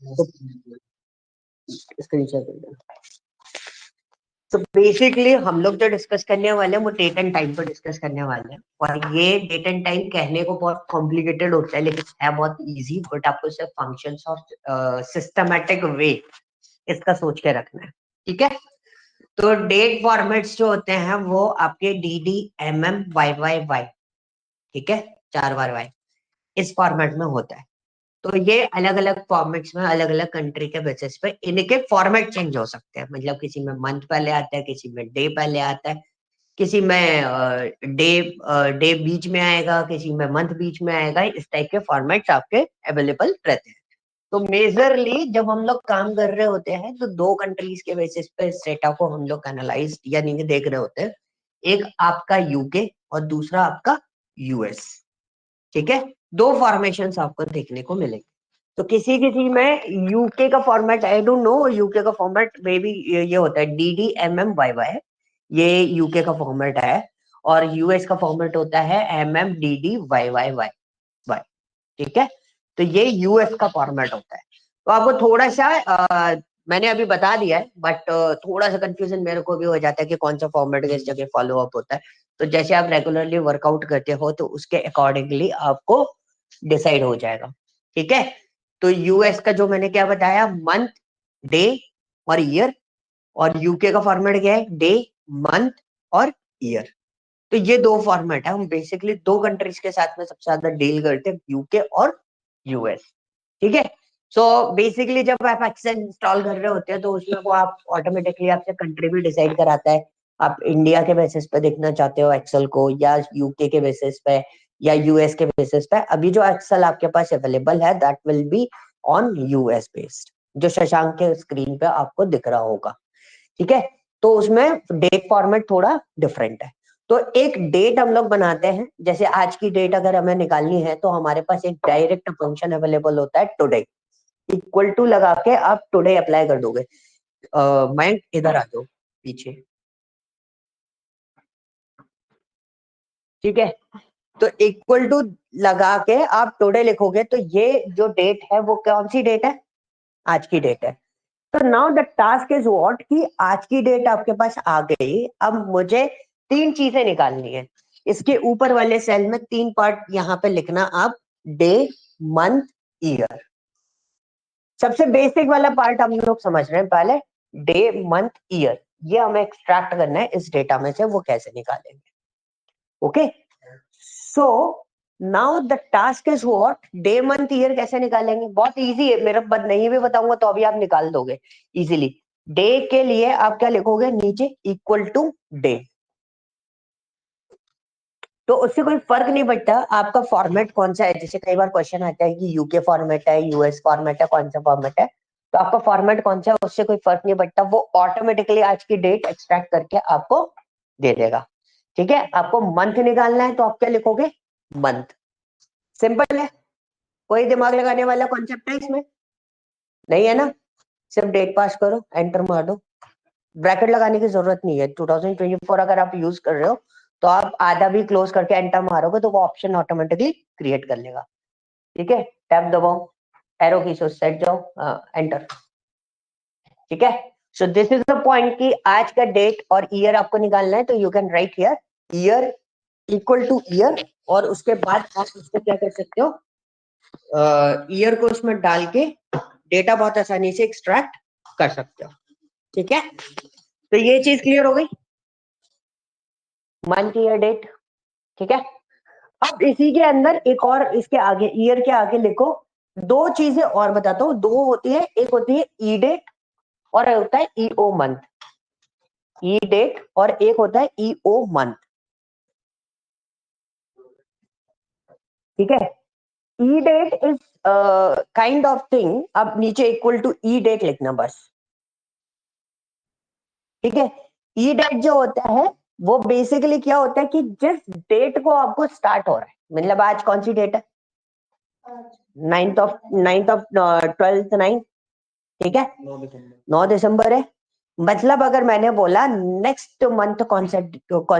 तो स्क्रीनशॉट। तो बेसिकली हम लोग जो डिस्कस करने वाले हैं वो डेट एंड टाइम पर डिस्कस करने वाले हैं, और ये डेट एंड टाइम कहने को बहुत कॉम्प्लिकेटेड होता है लेकिन है बहुत इजी, बट आपको सिर्फ फंक्शंस और सिस्टमैटिक वे इसका सोच के रखना है। ठीक है, तो डेट फॉर्मेट्स जो होते हैं वो आपके D D M M Y Y Y, ठीक है, 4 बार वाई, इस फॉर्मेट में होता है। तो ये अलग अलग फॉर्मेट्स में अलग अलग कंट्री के बेसिस पे इनके फॉर्मेट चेंज हो सकते हैं, मतलब किसी में मंथ पहले आता है, किसी में डे पहले आता है, किसी में डे डे बीच में आएगा, किसी में मंथ बीच में आएगा। इस टाइप के फॉर्मेट्स आपके अवेलेबल रहते हैं। तो मेजरली जब हम लोग काम कर रहे होते हैं तो 2 कंट्रीज के बेसिस पे इस डेटा को हम लोग एनालाइज यानी कि देख रहे होते हैं। एक आपका यूके और दूसरा आपका यूएस। ठीक है, 2 फॉर्मेशन आपको देखने को मिलेंगे। तो किसी किसी में यूके का format, I don't know UK का फॉर्मेट मे बी ये होता है D D M M Y Y, ये यूके का फॉर्मेट है, और यूएस का फॉर्मेट होता है M M D D Y Y Y Y. ठीक है, तो ये यूएस का फॉर्मेट होता है। तो आपको थोड़ा सा मैंने अभी बता दिया है, बट थोड़ा सा कंफ्यूजन मेरे को भी हो जाता है कि कौन सा फॉर्मेट किस जगह फॉलो अप होता है। तो जैसे आप रेगुलरली वर्कआउट करते हो तो उसके अकॉर्डिंगली आपको डिसाइड हो जाएगा। ठीक है, तो यूएस का जो मैंने क्या बताया, मंथ, डे और ईयर, और यूके का फॉर्मेट क्या है, डे, मंथ और ईयर। तो ये 2 फॉर्मेट है, हम बेसिकली 2 कंट्रीज के साथ में सबसे ज्यादा डील करते हैं, यूके और यूएस। ठीक है, सो बेसिकली जब आप एक्सेल इंस्टॉल कर रहे होते हैं तो उसमें वो आप ऑटोमेटिकली आपसे कंट्री भी डिसाइड कराता है। आप इंडिया के बेसिस पे देखना चाहते हो एक्सेल को, या यूके के बेसिस पे, या यूएस के बेसिस पे। अभी जो एक्सेल आपके पास अवेलेबल है that will be on US based, जो शशांक के स्क्रीन पे आपको दिख रहा होगा। ठीक है, तो उसमें डेट फॉर्मेट थोड़ा डिफरेंट है। तो एक डेट हम लोग बनाते हैं, जैसे आज की डेट अगर हमें निकालनी है तो हमारे पास एक डायरेक्ट फंक्शन अवेलेबल होता है टुडे, इक्वल टू लगा के आप टुडे अप्लाई कर दोगे। मैं इधर आ जाओ पीछे। ठीक है, तो इक्वल टू लगा के आप टुडे लिखोगे तो ये जो डेट है वो कौन सी डेट है, आज की डेट है। तो now the task is what, कि आज की डेट आपके पास आ गई, अब मुझे 3 चीजें निकालनी है। इसके ऊपर वाले सेल में 3 पार्ट यहाँ पे लिखना आप, डे, मंथ, ईयर। सबसे बेसिक वाला पार्ट हम लोग समझ रहे हैं पहले, डे, मंथ, ईयर, ये हमें एक्सट्रैक्ट करना है इस डेटा में से, वो कैसे निकालेंगे। Okay, so now the task is what, day, month, year कैसे निकालेंगे। बहुत इजी है, मेरा नहीं भी बताऊंगा तो अभी आप निकाल दोगे इजीली। डे के लिए आप क्या लिखोगे, नीचे इक्वल टू डे। तो उससे कोई फर्क नहीं पड़ता आपका फॉर्मेट कौन सा है। जैसे कई बार क्वेश्चन आता है कि यूके फॉर्मेट है, यूएस फॉर्मेट है, कौन सा फॉर्मेट है, तो आपका फॉर्मेट कौन सा है उससे कोई फर्क नहीं पड़ता, वो ऑटोमेटिकली आज की डेट एक्सट्रैक्ट करके आपको दे देगा। ठीक है, आपको मंथ निकालना है तो आप क्या लिखोगे, मंथ। सिंपल है, कोई दिमाग लगाने वाला कॉन्सेप्ट है इसमें नहीं है ना। सिर्फ डेट पास करो, एंटर मार दो, ब्रैकेट लगाने की जरूरत नहीं है। 2024 अगर आप यूज कर रहे हो तो आप आधा भी क्लोज करके एंटर मारोगे तो वो ऑप्शन ऑटोमेटिकली क्रिएट कर लेगा। ठीक है, टैब दबाओ, एरो की से सेट जाओ, एंटर। ठीक है, so this is the point कि आज का डेट और ईयर आपको निकालना है, तो you can write here year equal two year, और उसके बाद आप उसको क्या कर सकते हो, ईयर को उसमें डाल के डेटा बहुत आसानी से एक्सट्रैक्ट कर सकते हो। ठीक है, तो ये चीज क्लियर हो गई, मंथ, ईयर, डेट। ठीक है, अब इसी के अंदर एक और, इसके आगे ईयर के आगे लिखो 2 चीजें और बताता हूँ। 2 होती है, एक होती है ई डेट और एक होता है ईओ मंथ। ई डेट और एक होता है ईओ मंथ। ठीक है, E date is kind of thing, अब नीचे इक्वल टू ई डेट लिखना बस। ठीक है, ई डेट जो होता है वो बेसिकली क्या होता है कि जिस डेट को आपको स्टार्ट हो रहा है, मतलब आज कौन सी डेट है, 9th ऑफ 12th 9। ठीक है, 9 दिसंबर है। मतलब अगर मैंने बोला नेक्स्ट मंथ कौन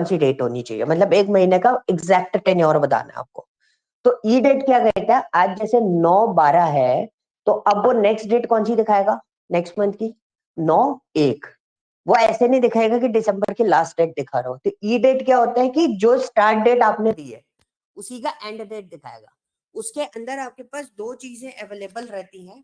सी डेट होनी चाहिए, मतलब एक महीने का एग्जैक्ट टेन्योर बताना है आपको, तो ई डेट क्या कहता है, आज जैसे 9/12 है तो अब वो नेक्स्ट डेट कौन सी दिखाएगा नेक्स्ट मंथ की? 9/1। वो ऐसे नहीं दिखाएगा कि दिसंबर की लास्ट डेट दिखा रहा हो। तो ई डेट क्या होता है कि जो स्टार्ट डेट आपने दी है उसी का एंड डेट दिखाएगा। उसके अंदर आपके पास दो चीजें अवेलेबल रहती हैं।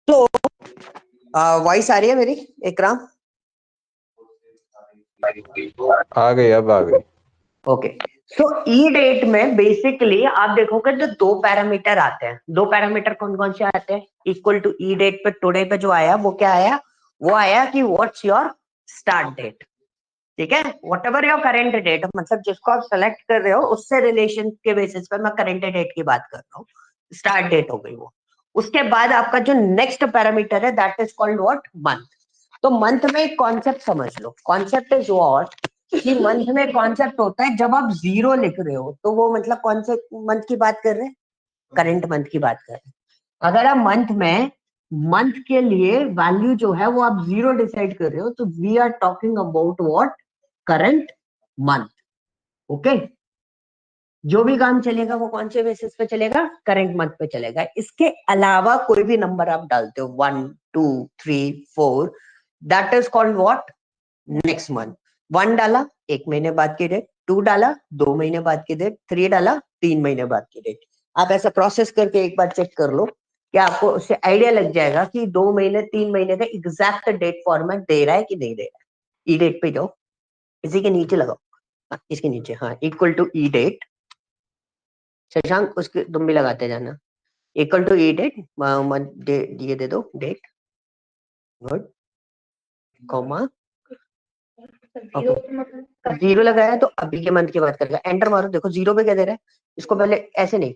तो वॉइस आ रही है मेरी इकराम? आ गई, अब आ गई। ओके। सो ई डेट में बेसिकली आप देखोगे तो दो पैरामीटर आते हैं। दो पैरामीटर कौन कौन से आते हैं? इक्वल टू ई डेट पे टुडे पे जो आया वो क्या आया? वो आया कि व्हाट्स योर स्टार्ट डेट। ठीक है, whatever your current date, मतलब जिसको आप सेलेक्ट कर रहे हो उससे रिलेशन के बेसिस पर मैं करेंट डेट की बात कर रहा हूँ। स्टार्ट डेट हो गई वो। उसके बाद आपका जो नेक्स्ट पैरामीटर है that is called what? Month. तो मंथ में एक कॉन्सेप्ट समझ लो। कॉन्सेप्ट इज व्हाट कि मंथ में कॉन्सेप्ट होता है जब आप जीरो लिख रहे हो तो वो मतलब कौन से मंथ की बात कर रहे हैं? करंट मंथ की बात कर रहे हैं। अगर आप मंथ में मंथ के लिए वैल्यू जो है वो आप जीरो डिसाइड कर रहे हो तो we are talking about what? Current month. Okay. जो भी काम चलेगा वो कौन से बेसिस पे चलेगा? करंट मंथ पे चलेगा। इसके अलावा कोई भी नंबर आप डालते हो 1 2 3 4, that is called what? Next month. 1 डाला 1 महीने बाद की डेट, 2 डाला 2 महीने बाद की डेट, 3 डाला 3 महीने बाद की डेट। आप ऐसा प्रोसेस करके एक बार चेक कर लो कि आपको उससे आइडिया लग जाएगा कि 2 महीने 3 महीने का एग्जैक्ट डेट फॉर्मेट दे रहा है कि नहीं दे रहा है। ई डेट पे जाओ, इसी के नीचे लगाओ। हाँ, इसके नीचे, हाँ, equal to E date. Shashank उसके तुम भी लगाते जाना। इक्वल टू ई डेट, ये दे दो date. Good. Comma. Okay, zero लगाया तो अभी के मंथ की बात करेगा। एंटर मारो, देखो जीरो पे क्या दे रहा है। इसको पहले ऐसे नहीं,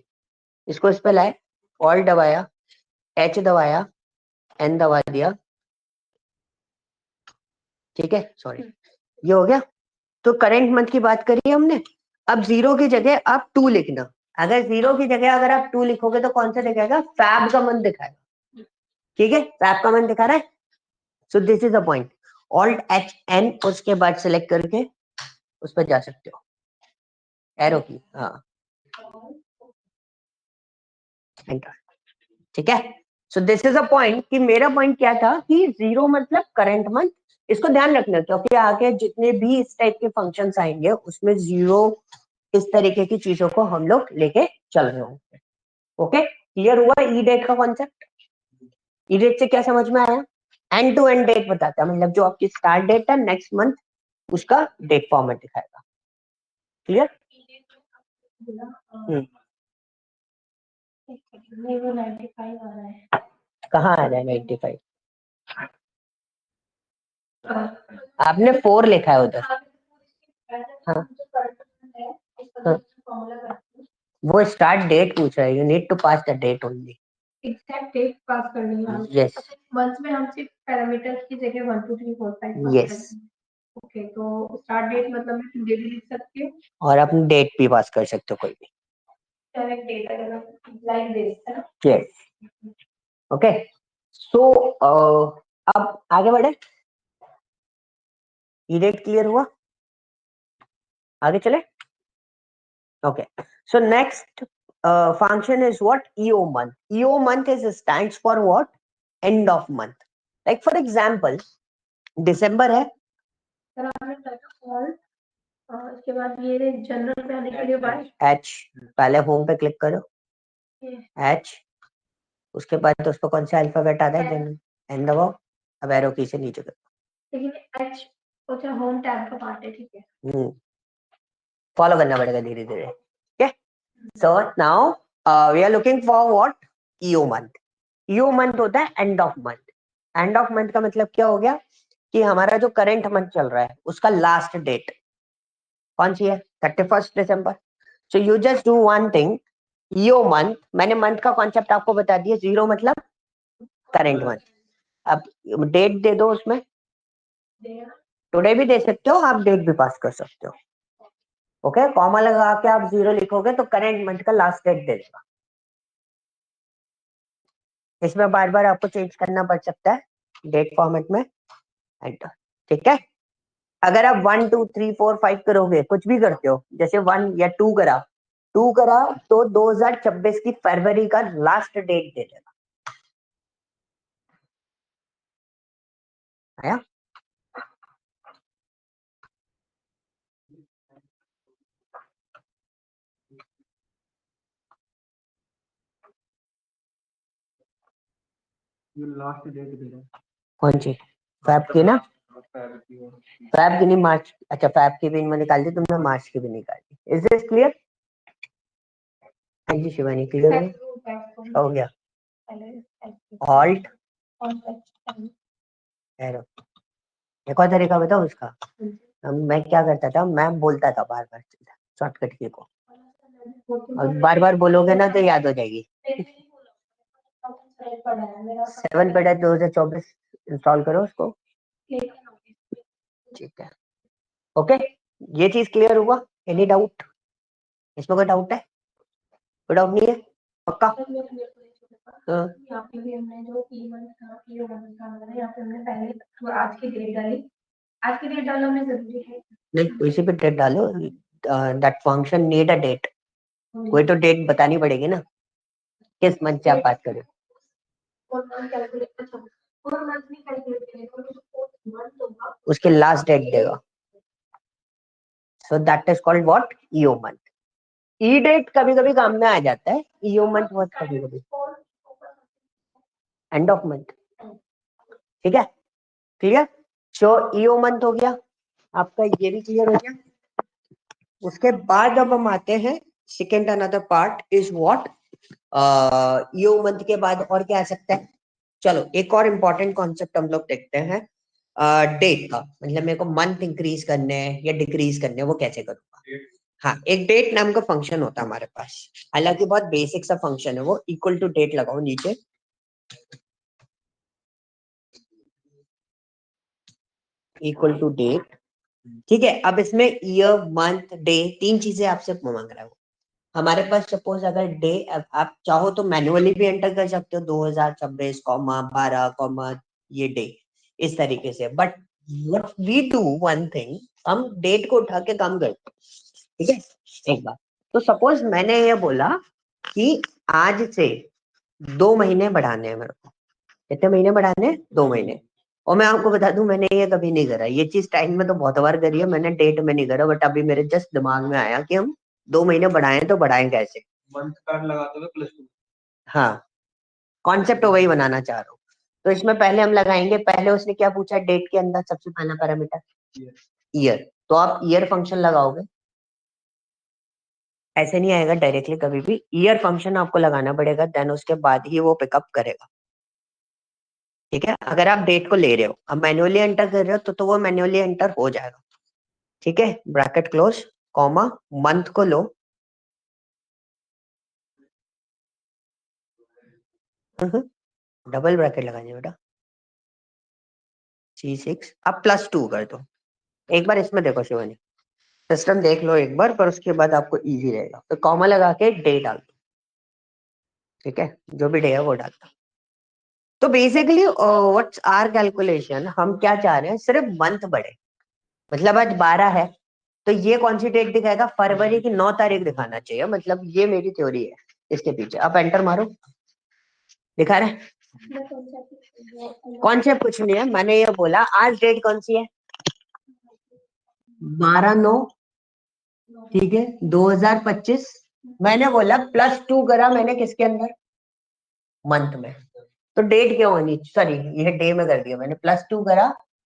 इसको इस पे लाए, ऑल दबाया, एच दबाया, एन दबा दिया। ठीक है, सॉरी, ये हो गया। तो करेंट मंथ की बात करी हमने। अब जीरो की जगह आप 2 लिखना। अगर जीरो की जगह अगर आप 2 लिखोगे तो कौन सा दिखाएगा? फैब का मंथ दिखाएगा। ठीक है, फैब का मंथ दिखा रहा है। So this is a point. Alt H N उसके बाद सिलेक्ट करके उस पर जा सकते हो, एरो की, हाँ, एंटर। ठीक है। So this is a point कि मेरा पॉइंट क्या था कि जीरो मतलब करंट मंथ। इसको ध्यान रखना क्योंकि आगे जितने भी इस टाइप के फंक्शंस आएंगे उसमें जीरो इस तरीके की चीजों को हम लोग लेके चल रहे होंगे। ओके, क्लियर हुआ ई डेट का कॉन्सेप्ट? ई डेट से क्या समझ में आया? एंड टू एंड डेट बताता है, मतलब जो आपकी स्टार्ट डेट है नेक्स्ट मंथ उसका डेट फॉर्मेट दिखाएगा। क्लियर? कहाँ आ जाए 95? आपने 4 लिखा है उधर। हाँ, हाँ, वो स्टार्ट डेट पूछ रहा है। You need to pass the date only. Exact date pass करनी है। यस, मंथ में हम सिर्फ पैरामीटर्स की जगह 1 2 3 4 5। यस। ओके, तो स्टार्ट डेट मतलब मैं डेट भी लिख सकती हूँ और अपनी डेट भी पास कर सकते हो कोई भी। करेक्ट डेट अगर लाइक दिस है ना। यस। ओके, सो अब आगे बढ़े। ये डेट क्लियर हुआ? आगे चले। Okay, so next function is what? EO month. EO month is stands for what? End of month. Like for example, दिसंबर है। सर आपने टाइप ऑल, इसके बाद ये जनरल पे आने के लिए बाय एच, पहले होम पे क्लिक करो, एच, उसके बाद तो उस पर कौन सा अल्फाबेट आता है? जनरल, एन दबाओ, अब एरो की से नीचे करो। लेकिन एच अच्छा होम टैब का पार्ट है, ठीक है। फॉलो करना पड़ेगा धीरे धीरे। ठीक है, so now we are looking for what? EO month. EO month होता है end of month. End of month का मतलब क्या हो गया कि हमारा जो करंट मंथ चल रहा है उसका लास्ट डेट कौन सी है? 31 दिसंबर। So you just do one thing, EO month, मैंने मंथ का कॉन्सेप्ट आपको बता दिया। जीरो मतलब करंट मंथ। अब डेट दे दो उसमें, टुडे भी दे सकते हो आप, डेट भी पास कर सकते हो। ओके, कॉमा लगा के आप जीरो लिखोगे तो करंट मंथ का लास्ट डेट दे देगा। इसमें बार बार आपको चेंज करना पड़ सकता है डेट फॉर्मेट में, एंटर। ठीक है, अगर आप 1 2 3 4 5 करोगे, कुछ भी करते हो, जैसे 1 या 2 करा, 2 करा तो 2026 की फरवरी का लास्ट डेट दे देगा। आया? लास्ट डेट दे रहा है कौन सी? फैब की ना? फैब की नहीं, मार्च। अच्छा, फैब की भी इनमें निकाल दी तुमने, मार्च की भी निकाल दी। Is this clear? हाँ जी शिवानी, क्लियर हो गया? ऑल्ट एरो, एक और तरीका बताओ उसका। मैं क्या करता था, मैं बोलता था बार बार शॉर्टकट की को, और बार बार बोलोगे ना तो याद हो जाएगी। 7 पे 2024 इंस्टॉल करो उसको। ठीक है, ओके, ये चीज क्लियर हुआ? Any doubt? इसमें कोई डाउट है? कोई डाउट नहीं है? पक्का? हाँ। यहाँ पे भी हमने जो यहाँ पे हमने पहले आज की डेट डाली, आज की डेट डालना में जरूरी है नहीं, इसी पे डेट डालो। That function need a date, कोई तो डेट बतानी पड़ेगी ना, किस मंथ से आप बात करें। उसके लास्ट डेट देगा, so that is called what? EO month. E date कभी कभी काम में आ जाता है, ईओ मंथ बहुत कभी कभी एंड ऑफ मंथ। ठीक है, क्लियर? सो ईओ मंथ हो गया आपका, ये भी क्लियर हो गया। उसके बाद अब हम आते हैं second, another part is what, EO month के बाद और क्या आ सकता है। चलो एक और इम्पोर्टेंट कॉन्सेप्ट हम लोग देखते हैं, डेट का, मतलब मेरे को मंथ इंक्रीज करने हैं या डिक्रीज करने हैं, वो कैसे करूंगा। हाँ, एक डेट नाम का फंक्शन होता है हमारे पास, हालांकि बहुत बेसिक सा फंक्शन है वो, इक्वल टू डेट लगाओ नीचे, इक्वल टू डेट। ठीक है, अब इसमें ईयर मंथ डे तीन चीजें आपसे मांग रहा है वो। हमारे पास सपोज अगर डे, आप चाहो तो मैनुअली भी एंटर कर सकते हो, 2026 कॉमा 12 कॉमा ये डे, इस तरीके से। But what we do one thing, हम डेट को उठा के काम करते हैं। ठीक है, एक बार तो सपोज मैंने ये बोला कि आज से 2 महीने बढ़ाने हैं मेरे को। कितने महीने बढ़ाने हैं? 2 महीने। और मैं आपको बता दूं, मैंने ये कभी नहीं करा, ये चीज टाइम में तो बहुत बार करी है मैंने, डेट में नहीं करा। बट अभी मेरे जस्ट दिमाग में आया कि हम 2 महीने बढ़ाएं तो बढ़ाएं कैसे। मंथ कार्ड लगाते हुए +2। हाँ, कॉन्सेप्ट वही बनाना चाह रहा हूँ। तो इसमें पहले हम लगाएंगे, पहले उसने क्या पूछा डेट के अंदर, सबसे पहला पैरामीटर ईयर, तो आप ईयर फंक्शन लगाओगे। ऐसे नहीं आएगा डायरेक्टली कभी भी, ईयर फंक्शन आपको लगाना पड़ेगा, देन उसके बाद ही वो पिकअप करेगा। ठीक है, अगर आप डेट को ले रहे हो, अब मैन्युअली एंटर कर रहे हो तो वो मैन्युअली एंटर हो जाएगा। ठीक है, ब्रैकेट क्लोज, कॉमा, मंथ को लो, डबल ब्रैकेट लगाइए बेटा, C6, अब +2 कर दो। एक बार इसमें देखो शिवानी, सिस्टम देख लो एक बार, पर उसके बाद आपको इजी रहेगा। तो कॉमा लगा के डे डाल दो। ठीक है, जो भी डे है वो डाल दो। तो बेसिकली व्हाट्स आर कैलकुलेशन, हम क्या चाह रहे हैं, सिर्फ मंथ बढ़े। मतलब आज 12 है तो ये कौन सी डेट दिखाएगा, फरवरी की 9 तारीख दिखाना चाहिए, मतलब ये मेरी थ्योरी है इसके पीछे। आप एंटर मारो, दिखा रहे हैं? कॉन्सेप्ट कुछ नहीं है, मैंने ये बोला आज डेट कौन सी है, 12/9, ठीक है, 2025। मैंने बोला +2 करा मैंने किसके अंदर, मंथ में। तो डेट क्या होनी, सॉरी ये डे में कर दिया मैंने, +2 करा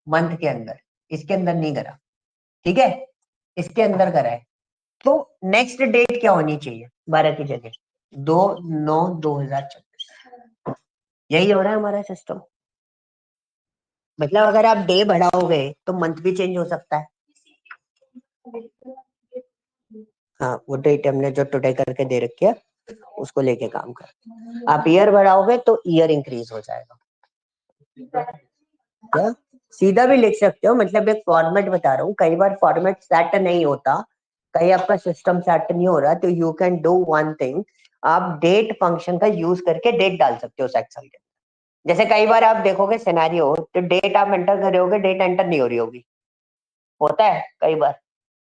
मंथ के अंदर, इसके अंदर नहीं करा। ठीक है, इसके अंदर करा है। तो नेक्स्ट डेट क्या होनी चाहिए 12 की जगह, 2/9/2026। यही हो रहा है हमारा सिस्टम। मतलब अगर आप डे बढ़ाओगे तो मंथ भी चेंज हो सकता है। हाँ, वो डेट हमने जो टुडे करके दे रखी है उसको लेके काम कर। आप ईयर बढ़ाओगे तो ईयर इंक्रीज हो जाएगा। क्या? सीधा भी लिख सकते हो, मतलब एक फॉर्मेट बता रहा हूँ, कई बार फॉर्मेट सेट नहीं होता, कहीं आपका सिस्टम सेट नहीं हो रहा, तो you can do one thing, आप डेट फंक्शन का यूज करके डेट डाल सकते हो एक्सेल के। जैसे कई बार आप देखोगे सिनेरियो, तो डेट आप एंटर कर रहे होगे, डेट एंटर नहीं हो रही होगी, होता है कई बार।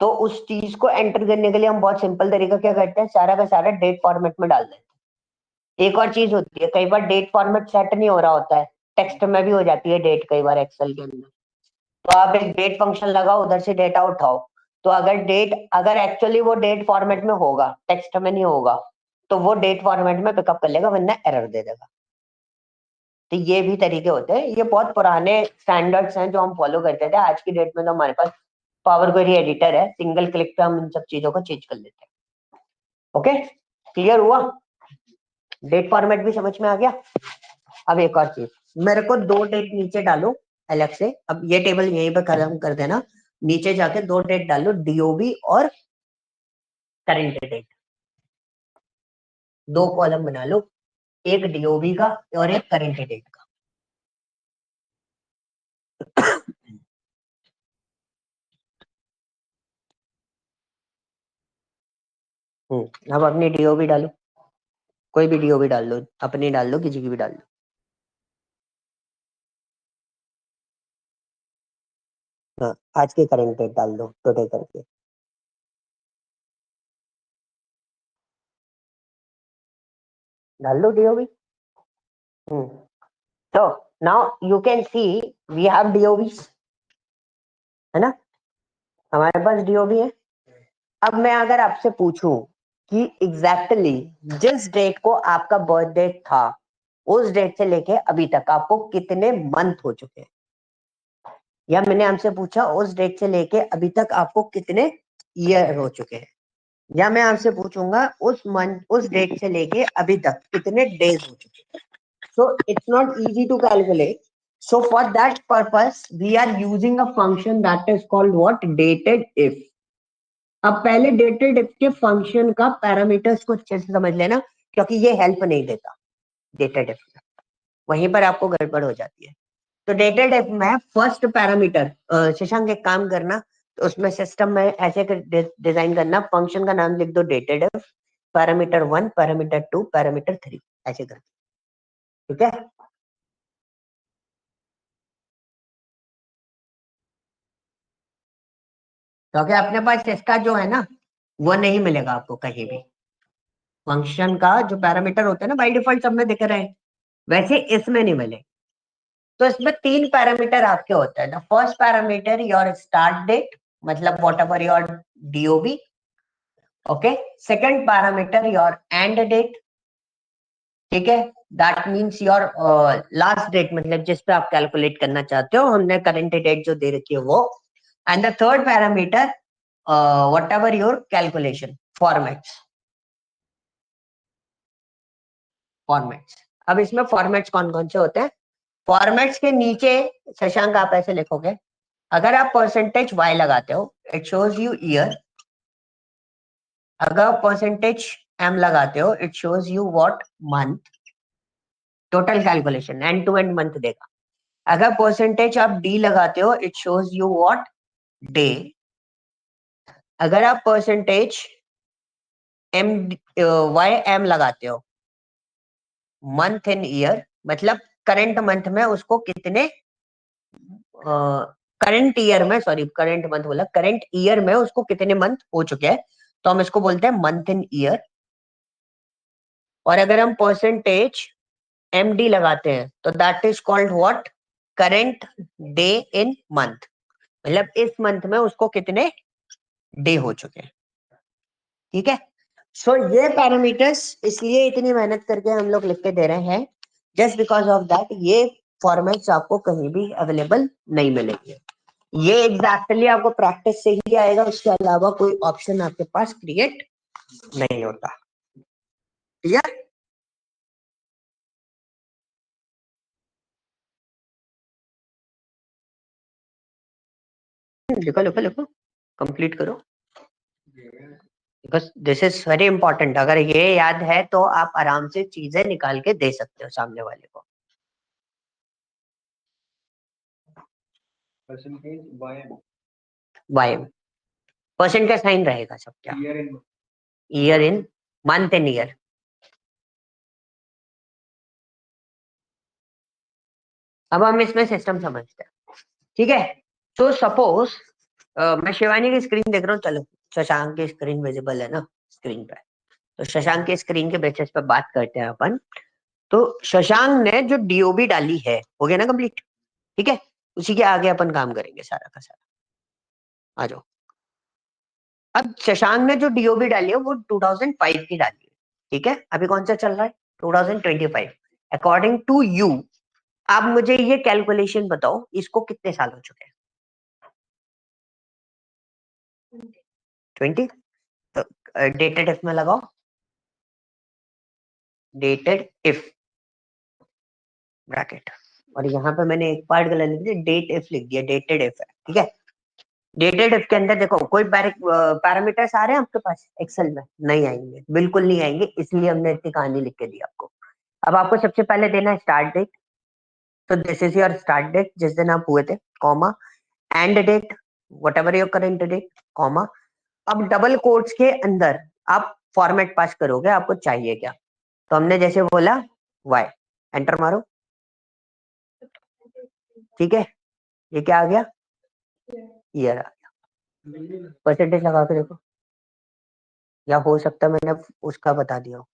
तो उस चीज को एंटर करने के लिए हम बहुत सिंपल तरीका क्या करते हैं, सारा का सारा डेट फॉर्मेट में डाल देते हैं। एक और चीज होती है, कई बार डेट फॉर्मेट सेट नहीं हो रहा होता है, टेक्स्ट में भी हो जाती है डेट कई बार एक्सेल के अंदर। तो आप एक डेट फंक्शन लगाओ, उधर से डेटा उठाओ। तो अगर एक्चुअली वो डेट फॉर्मेट में होगा, टेक्स्ट में नहीं होगा, तो वो डेट फॉर्मेट में पिकअप कर लेगा, वरना एरर दे देगा। तो ये भी तरीके होते हैं, ये बहुत पुराने स्टैंडर्ड्स हैं जो हम फॉलो करते थे। आज की डेट में तो हमारे पास पावर क्वेरी एडिटर है, सिंगल क्लिक पे हम इन सब चीजों को चेंज कर लेते हैं। ओके, क्लियर हुआ? डेट फॉर्मेट भी समझ में आ गया। अब एक और चीज, मेरे को दो डेट नीचे डालो अलग से। अब ये टेबल यहीं पे खत्म कर देना, नीचे जाके दो डेट डालो, डीओबी और करेंट डेट। दो कॉलम बना लो, एक डीओबी का और एक करेंट डेट का। अब अपनी डीओबी डालो, कोई भी डीओबी डाल लो, अपनी डाल लो, किसी की भी डाल लो। हाँ, आज के करंट डेट डाल दो टोटल करके। डाल दो डीओबी। तो now you can see we have DOB, है ना, हमारे पास डीओबी है। अब मैं अगर आपसे पूछूं कि एग्जैक्टली जिस डेट को आपका बर्थडे था, उस डेट से लेके अभी तक आपको कितने मंथ हो चुके हैं, या मैंने आपसे पूछा उस डेट से लेके अभी तक आपको कितने ईयर हो चुके हैं, या मैं आपसे पूछूंगा उस मंथ, उस डेट से लेके अभी तक कितने डेज हो चुके हैं। So it's not easy to calculate. So for that purpose, we are using a function that is called what? Dated if. अब पहले डेटेड इफ के फंक्शन का पैरामीटर्स को अच्छे से समझ लेना, क्योंकि ये हेल्प नहीं देता डेटेड इफ, वहीं पर आपको गड़बड़ हो जाती है। तो डेटेड इफ में फर्स्ट पैरामीटर, शशांक एक काम करना, तो उसमें सिस्टम में ऐसे डिजाइन करना, फंक्शन का नाम लिख दो dated if, parameter 1, parameter 2, parameter 3, ऐसे कर, ठीक है। क्योंकि अपने पास इसका जो है ना, वो नहीं मिलेगा आपको कहीं भी। फंक्शन का जो पैरामीटर होते हैं ना, बाय डिफॉल्ट सब में दिख रहे हैं, वैसे इसमें नहीं मिले। तो इसमें तीन पैरामीटर आपके होते हैं। The first parameter your start date, मतलब whatever your DOB. Okay, second parameter your end date, ठीक है, that means your last date, मतलब जिस पे आप कैलकुलेट करना चाहते हो, हमने करंट डेट जो दे रखी है वो। And the third parameter what ever your calculation formats. Formats, अब इसमें फॉर्मेट्स कौन कौन से होते हैं? फॉर्मेट्स के नीचे शशांक आप ऐसे लिखोगे, अगर आप परसेंटेज वाई लगाते हो इट शोज यू ईयर, अगर परसेंटेज एम लगाते हो it shows you what? Month. Total calculation end to end month देगा। अगर परसेंटेज आप डी लगाते हो it shows you what? Day. अगर आप परसेंटेज एम वाई एम लगाते हो, मंथ इन ईयर, मतलब करंट मंथ में उसको कितने, करंट ईयर में, सॉरी करंट मंथ बोला, करंट ईयर में उसको कितने मंथ हो चुके हैं, तो हम इसको बोलते हैं मंथ इन ईयर। और अगर हम परसेंटेज एमडी लगाते हैं तो that is called what? Current day in month, मतलब इस मंथ में उसको कितने डे हो चुके हैं, ठीक है। सो ये पैरामीटर्स इसलिए इतनी मेहनत करके हम लोग लिख के दे रहे हैं, जस्ट बिकॉज ऑफ दैट ये फॉर्मेट्स आपको कहीं भी अवेलेबल नहीं मिलेंगे। ये एग्जैक्टली आपको प्रैक्टिस से ही आएगा, उसके अलावा कोई ऑप्शन आपके पास क्रिएट नहीं होता, क्लियर? लिखो लिखो लिखो, कंप्लीट करो, because this is very important. अगर ये याद है तो आप आराम से चीजें निकाल के दे सकते हो सामने वाले को। परसेंटेज वाई वाई परसेंट का साइन रहेगा सब क्या? Year in year in, month in year, अब हम इसमें सिस्टम समझते हैं, ठीक है। तो सपोज मैं शिवानी की स्क्रीन देख रहा हूँ, चलो शशांक की स्क्रीन विजिबल है ना स्क्रीन पे, तो शशांक की स्क्रीन के बेसिस पे बात करते हैं अपन। तो शशांक ने जो डीओबी डाली है, हो गया ना कंप्लीट, ठीक है। उसी के आगे अपन काम करेंगे सारा का सारा, आ जाओ। अब शशांक ने जो डीओबी डाली है वो 2005 की डाली है, ठीक है। अभी कौन सा चल रहा है, 2025। अकॉर्डिंग टू यू, आप मुझे ये कैलकुलेशन बताओ, इसको कितने साल हो चुके हैं? 20। तो डेटेड इफ में लगाओ, डेटेड इफ ब्रैकेट, और यहाँ पे मैंने एक पार्ट गलत लिख दिया, डेट इफ लिख दिया, डेटेड इफ है, ठीक है। डेटेड इफ के अंदर देखो कोई पैरामीटर्स आ रहे हैं आपके पास एक्सेल में? नहीं आएंगे, बिल्कुल नहीं आएंगे, इसलिए हमने इतनी कहानी लिख के दी आपको। अब आपको सबसे पहले देना है स्टार्ट डेट, तो this is your start date जिस दिन आप हुए थे, comma, end date whatever your current date, comma. अब डबल कोट्स के अंदर आप फॉर्मेट पास करोगे, आपको चाहिए क्या? तो हमने जैसे बोला वाई, एंटर मारो, ठीक है। ये क्या आ गया, ईयर आ गया। परसेंटेज लगा के देखो, या हो सकता है मैंने उसका बता दिया हो।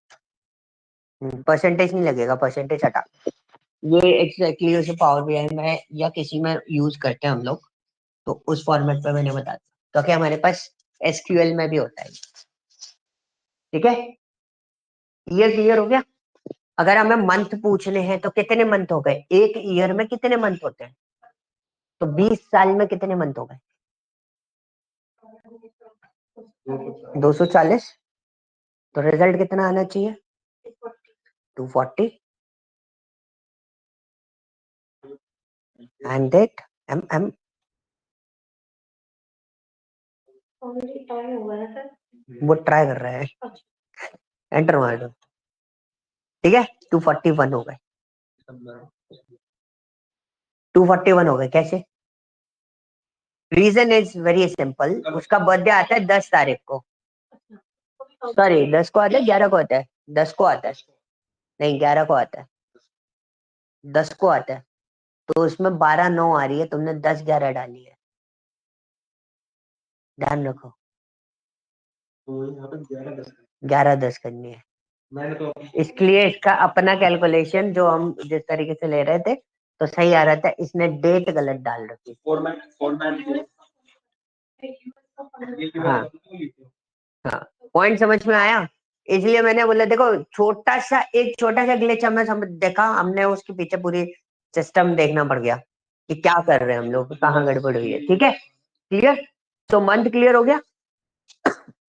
परसेंटेज नहीं लगेगा, परसेंटेज हटा। ये एग्जैक्टली उसे पावर बीआई में या किसी में यूज करते हैं हम लोग, तो उस फॉर्मेट पे मैंने बता दिया, तो क्या हमारे पास एसक्यूएल में भी होता है, ठीक है। ईयर क्लियर हो गया। अगर हमें मंथ पूछने हैं तो कितने मंथ हो गए, एक ईयर में कितने मंथ होते हैं? तो 20 साल में कितने मंथ हो गए? 240। तो रिजल्ट कितना आना चाहिए? 240 एंड दैट एम एम वो ट्राई कर रहा है, एंटर मार दो, ठीक है। 241 हो गए, 241 हो गए कैसे? रीजन इज वेरी सिंपल, उसका बर्थडे आता है 10 तारीख को, सॉरी 10 को आता है, 11 को आता है, 10 को आता है, नहीं 11 को आता है, 10 को आता है। तो उसमें 12/9 आ रही है, तुमने 10/11 डाली है, ध्यान रखो। तो यहाँ पे 11-10 11/10 करनी है, मैंने तो इसलिए इसका अपना कैलकुलेशन जो हम जिस तरीके से ले रहे थे तो सही आ रहा था, इसने डेट गलत डाल रखी। फॉर्मेट हाँ हाँ, पॉइंट समझ में आया। इसलिए मैंने बोला देखो, छोटा सा एक छोटा सा ग्लिच हमें समझ देखा, हमने उसके पीछे पूरी सिस्टम देखना पड़ गया कि क्या कर रहे हैं हम लोग, कहाँ गड़बड़ हुई है, ठीक है। क्लियर, तो मंथ क्लियर हो गया।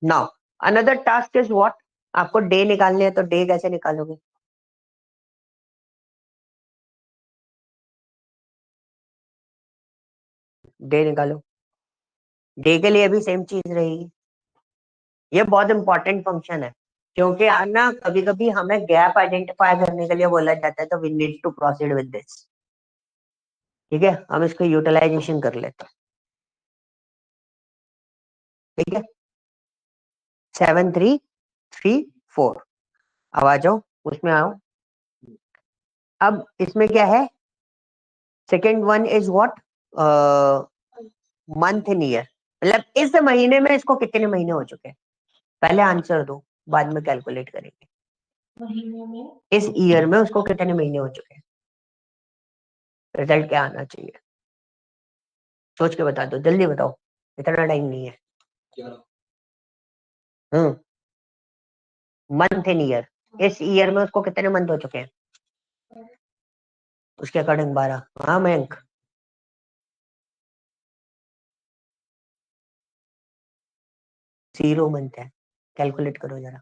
Now another task is what, आपको डे निकालने हैं, तो डे कैसे निकालोगे? डे निकालो, डे के लिए भी सेम चीज रहेगी। ये बहुत इंपॉर्टेंट फंक्शन है, क्योंकि ना कभी कभी हमें गैप आइडेंटिफाई करने के लिए बोला जाता है, तो we need to proceed with this, ठीक है। हम इसको यूटिलाइजेशन कर लेते हैं, ठीक है। 7 3 3 4, अब आ जाओ उसमें आओ। अब इसमें क्या है, second one is what, month in year, मतलब इस महीने में इसको कितने महीने हो चुके हैं, पहले आंसर दो, बाद में कैलकुलेट करेंगे। महीने में, इस ईयर में उसको कितने महीने हो चुके हैं, रिजल्ट क्या आना चाहिए, सोच के बता दो, जल्दी बताओ, इतना टाइम नहीं है। हम्म, मंथ इन ईयर, इस ईयर में उसको कितने मंथ हो चुके हैं, उसके अकॉर्डिंग 12। हाँ मयंक, 0 मंथ है, कैलकुलेट करो जरा।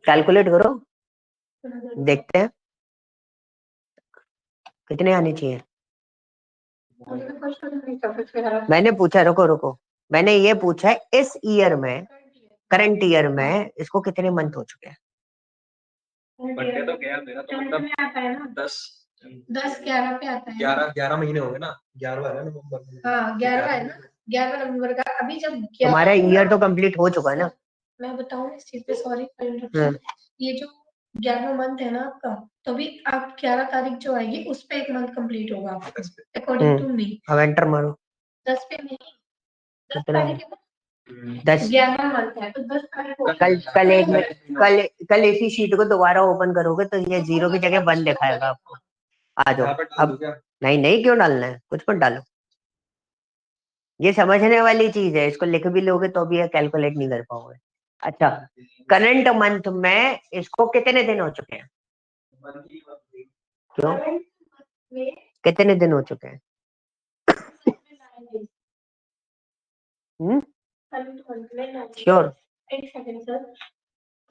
कैलकुलेट करो, देखते हैं कितने आने चाहिए। मैंने पूछा, रुको रुको, मैंने ये पूछा है इस ईयर में, करंट ईयर में इसको कितने मंथ हो चुके हैं। बर्थडे तो गया मेरा, तो मतलब 10-11 पे आता है, 11 महीने हो गए ना, 11वां है ना नवंबर में, हाँ 11वां है ना, 11 नवंबर का। अभी जब तुम्हारा ईयर तो कंप्लीट हो चुका है ना। मैं बताऊं इस चीज पे, सॉरी, ये जो 11वां मंथ है ना आपका, तो भी आप 11 तारीख जो आएगी उस पे एक मंथ कंप्लीट होगा आपका, अकॉर्डिंग टू मी। अब एंटर मारो। 10 पे नहीं, 10 कितना है? तारीख है ना, 10। 11वां मंथ है तो 10 तारीख को कल इसी शीट को दोबारा ओपन करोगे तो ये 0 की जगह 1 दिखाएगा आपको। आ जाओ अब। नहीं नहीं, क्यों डालना है, कुछ मत डालो। ये समझने वाली चीज है, इसको लिख भी लोगे तो भी ये कैलकुलेट नहीं कर पाओगे। अच्छा, करंट मंथ में इसको कितने दिन हो चुके हैं? क्यों, कितने दिन हो चुके हैं? श्योर? एक सेकंड सर,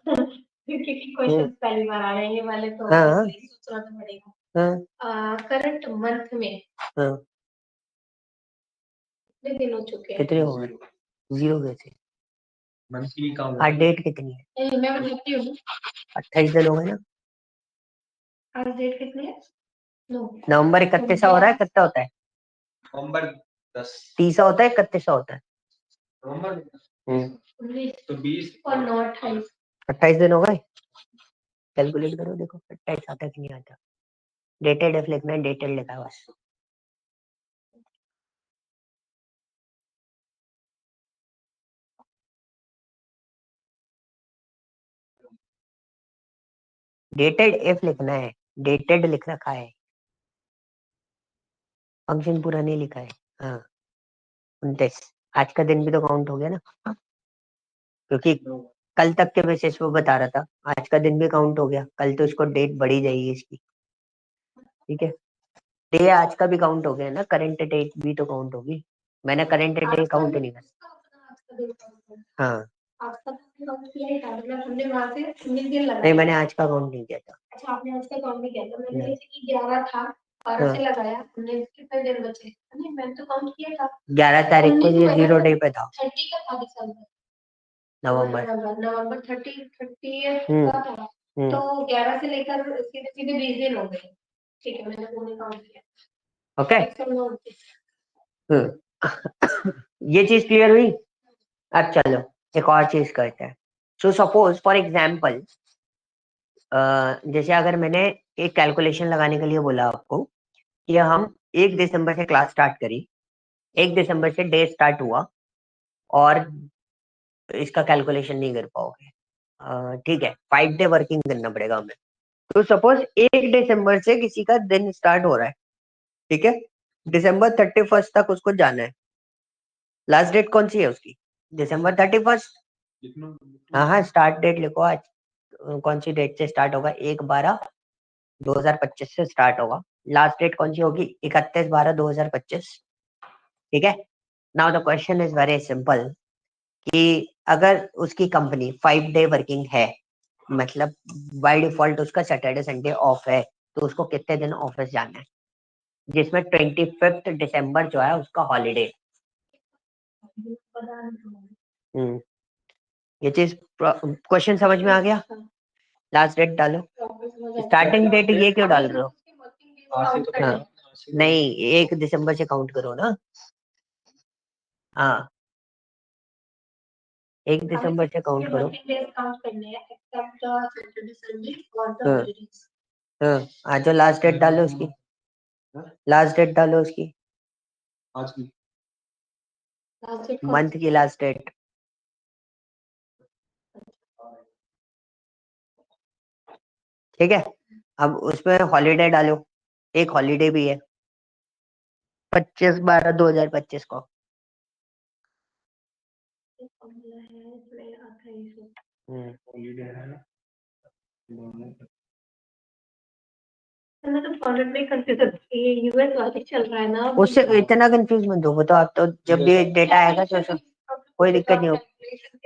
क्योंकि क्वेश्चन पहली बार आ रहे हैं ये वाले, तो सोचना तो पड़ेगा। करंट मंथ में कितने दिन हो चुके हैं? कितने हो गए? 0 कैसे? आज डेट कितनी है? मैं बताती हूँ। 28 दिन हो गए ना। आज डेट कितनी है? नवंबर 31 हो रहा है, कितना होता है? नवंबर 10 30 होता है, 31 होता है? नवंबर 19 तो 20 और 9 28। 28 दिन हो गए। कैलकुलेट करो, देखो 28 आता कि नहीं आता। डेटेड एफ लिखना है, डेटेड लिखा है बस। डेटेड एफ लिखना है, डेटेड लिख रखा है, फंक्शन पूरा नहीं लिखा है। हाँ 29, आज का दिन भी तो काउंट हो गया ना, क्योंकि कल तक के बेसिस पे बता रहा था, आज का दिन भी काउंट हो गया, कल तो इसको डेट बढ़ी जाएगी इसकी। ठीक है, डे आज का भी काउंट हो गया ना, करंट डेट भी तो काउंट होगी। मैंने करंट डे काउंट नहीं किया। हाँ हमने वहां से 19 दिन लगाया। नहीं, मैंने आज का काउंट नहीं किया था। अच्छा, आपने आज का काउंट नहीं किया था। मैंने जैसे कि 11 था, 12 से लगाया हमने, कितने दिन बचे? नहीं, मैंने तो काउंट किया था। 11 तारीख को ये 0 डे पे था। 30 का था दिसंबर, नवंबर। 30 का था। तो 11 से लेकर सीधे सीधे 20 दिन हो गए। ठीक है, मैंने पूरे काउंट किया। ओके, ये चीज क्लियर हुई। अब चलो एक और चीज करते हैं। सो सपोज फॉर एग्जाम्पल, जैसे अगर मैंने एक कैलकुलेशन लगाने के लिए बोला आपको कि हम 1 दिसंबर से क्लास स्टार्ट करी, 1 दिसंबर से डे स्टार्ट हुआ और इसका कैलकुलेशन नहीं कर पाओगे। ठीक है, 5 डे वर्किंग करना पड़ेगा हमें। तो सपोज 1 दिसंबर से किसी का दिन स्टार्ट हो रहा है, ठीक है, दिसंबर 31 तक उसको जाना है। लास्ट डेट कौन सी है उसकी? दिसंबर 31। हाँ हाँ, स्टार्ट डेट लिखो आज। कौन सी डेट से स्टार्ट होगा? 1/12/2025 से स्टार्ट होगा। लास्ट डेट कौन सी होगी? 31/12/2025। ठीक है, now the question is very simple कि अगर उसकी कंपनी 5 डे वर्किंग है, मतलब बाय डिफॉल्ट उसका सैटरडे संडे ऑफ है, तो उसको कितने दिन ऑफिस जाना है, जिसमें 25 दिसंबर जो है उसका हॉलीडे। ये चीज क्वेश्चन समझ में आ गया? लास्ट डेट डालो, स्टार्टिंग डेट ये क्यों डाल रहे हो? हाँ, नहीं 1 दिसंबर से काउंट करो ना। हाँ 1 दिसंबर से काउंट करो। हाँ, आज जो लास्ट डेट डालो उसकी, लास्ट डेट डालो उसकी, मंथ की लास्ट डेट। ठीक है, अब उसमें हॉलीडे डालो, एक हॉलीडे भी है 25/12/2025 को। मैं तो फॉर्मेट में कंफ्यूज, ये यूएस लॉजिक चल रहा है ना, उससे इतना कंफ्यूज मत हो, बताओ आप तो जब भी डेटा आएगा तो कोई दिक्कत नहीं हो,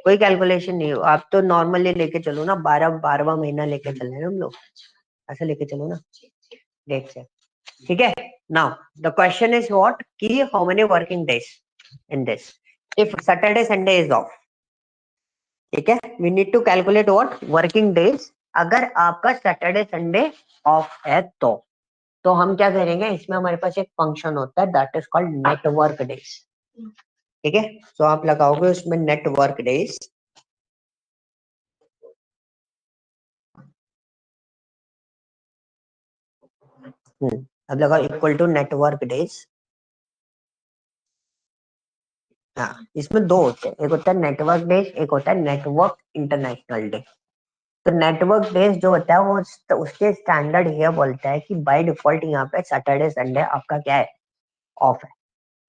कोई कैलकुलेशन नहीं हो, आप तो नॉर्मली लेके चलो ना, 12वां महीना लेके चल रहे हैं हम लोग, ऐसे लेके चलो ना डेट से। ठीक है, now the question is what कि how many working days in this if Saturday Sunday is off. ठीक है, we need to calculate what working days अगर आपका सैटरडे संडे ऑफ है तो हम क्या करेंगे, इसमें हमारे पास एक फंक्शन होता है that is called network days. ठीक है, तो आप लगाओगे उसमें नेटवर्क डेज, अब लगाओ इक्वल टू नेटवर्क डेज। हाँ, इसमें दो होते हैं, एक होता है नेटवर्क डेज, एक होता है नेटवर्क इंटरनेशनल डे। तो नेटवर्क डेज जो होता है वो उसके स्टैंडर्ड ये बोलता है कि बाय डिफॉल्ट यहाँ पे सैटरडे संडे आपका क्या है, ऑफ है।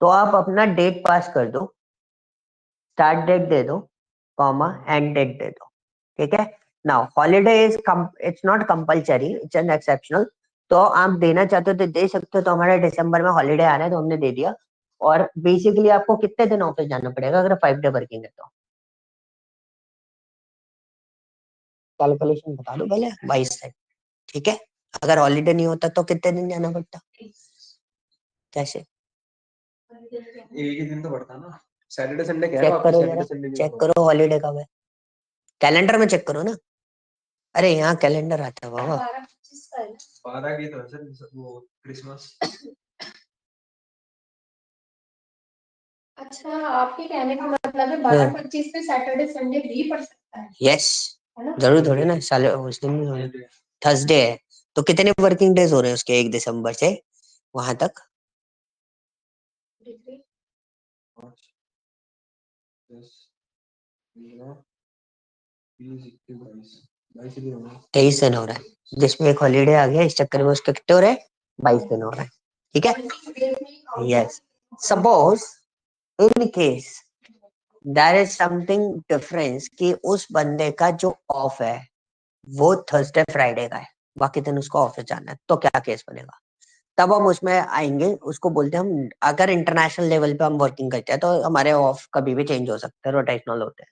तो आप अपना डेट पास कर दो, स्टार्ट डेट दे दो, कॉमा एंड डेट दे दो, ठीक है। Now holiday is it's not compulsory, it's an exceptional. तो आप देना चाहते हो तो दे सकते हो। तो हमारे दिसंबर में हॉलीडे आ रहा है तो हमने दे दिया। और बेसिकली आपको कितने दिन ऑफिस जाना पड़ेगा अगर 5 डे वर्किंग है तो? कैलकुलेशन बता दो पहले। 22 दिन, ठीक है। अगर हॉलीडे नहीं होता तो कितने दिन जाना पड़ता? कैसे? एक ही दिन तो बढ़ता ना, सैटरडे संडे कह रहा चेक हूँ आपको, करो जरा, सैटरडे संडे भी चेक तो करो हॉलीडे कब है, कैलेंडर में चेक करो ना। अरे यहाँ कैलेंडर आता है बाबा। 12 की तो है सर वो क्रिसमस। अच्छा, आपके कहने का मतलब है 12-25 पे सैटरडे संडे भी पड़ सकता है? यस, है ना? जरूर थोड़े ना साले उस दिन भी थर्सडे है। तो कितने वर्किंग डेज हो रहे हैं उसके 1 दिसंबर से वहां तक? 5 10 11 20 21 22 दिन हो गए। 23 दिन हो रहा है, जिसमें एक हॉलीडे आ गया, इस चक्कर में उसके कितने हो रहे हैं? 22 दिन हो रहा है, ठीक है। Yes, suppose in case there is something difference कि उस बंदे का जो ऑफ है वो थर्सडे फ्राइडे का है, बाकी दिन उसको ऑफिस जाना है, तो क्या केस बनेगा? तब हम उसमें आएंगे, उसको बोलते हैं हम अगर इंटरनेशनल लेवल पे हम वर्किंग करते हैं तो हमारे ऑफ कभी भी चेंज हो सकते हैं, रोटेशनल होते हैं।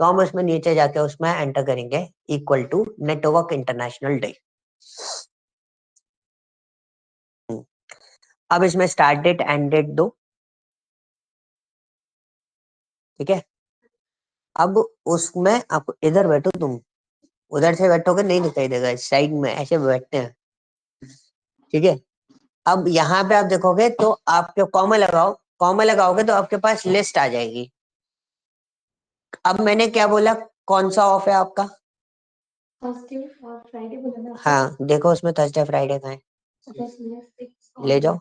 तो हम उसमें नीचे जाके उसमें एंटर करेंगे equal to network international day. अब इसमें स्टार्ट डेट एंड डेट दो, ठीक है। अब उसमें आप इधर बैठो, तुम उधर से बैठोगे नहीं दिखाई देगा, साइड में ऐसे बैठते हैं, ठीक है। अब यहाँ पे आप देखोगे तो आपके कॉमा लगाओ, कॉमा लगाओगे तो आपके पास लिस्ट आ जाएगी। अब मैंने क्या बोला, कौन सा ऑफ है आपका? थर्सडे और फ्राइडे बोला ना? हाँ देखो उसमें थर्सडे फ्राइडे का है, ले जाओ।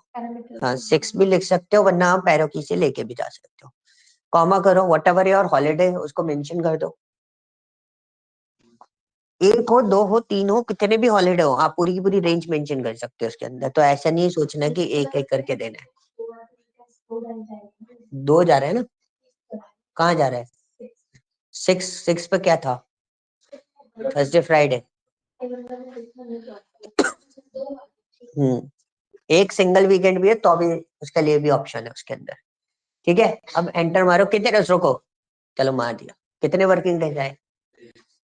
हाँ 6 भी लिख सकते हो, वरना आप पैरों की से लेके भी जा सकते हो। कॉमा करो, वट एवर योर हॉलीडे उसको मेंशन कर दो। एक हो, दो हो, तीन हो, कितने भी हॉलीडे हो, आप पूरी की पूरी रेंज मेंशन कर सकते हो उसके अंदर। तो ऐसा नहीं सोचना कि एक एक करके देना है। 2 जा रहे हैं ना, कहाँ जा रहे हैं? 6 पे क्या था? Thursday Friday. एक सिंगल वीकेंड भी है तो भी उसके लिए भी ऑप्शन है उसके अंदर, ठीक है। अब एंटर मारो, कितने डेज रुको, चलो मार दिया, कितने वर्किंग डेज आए?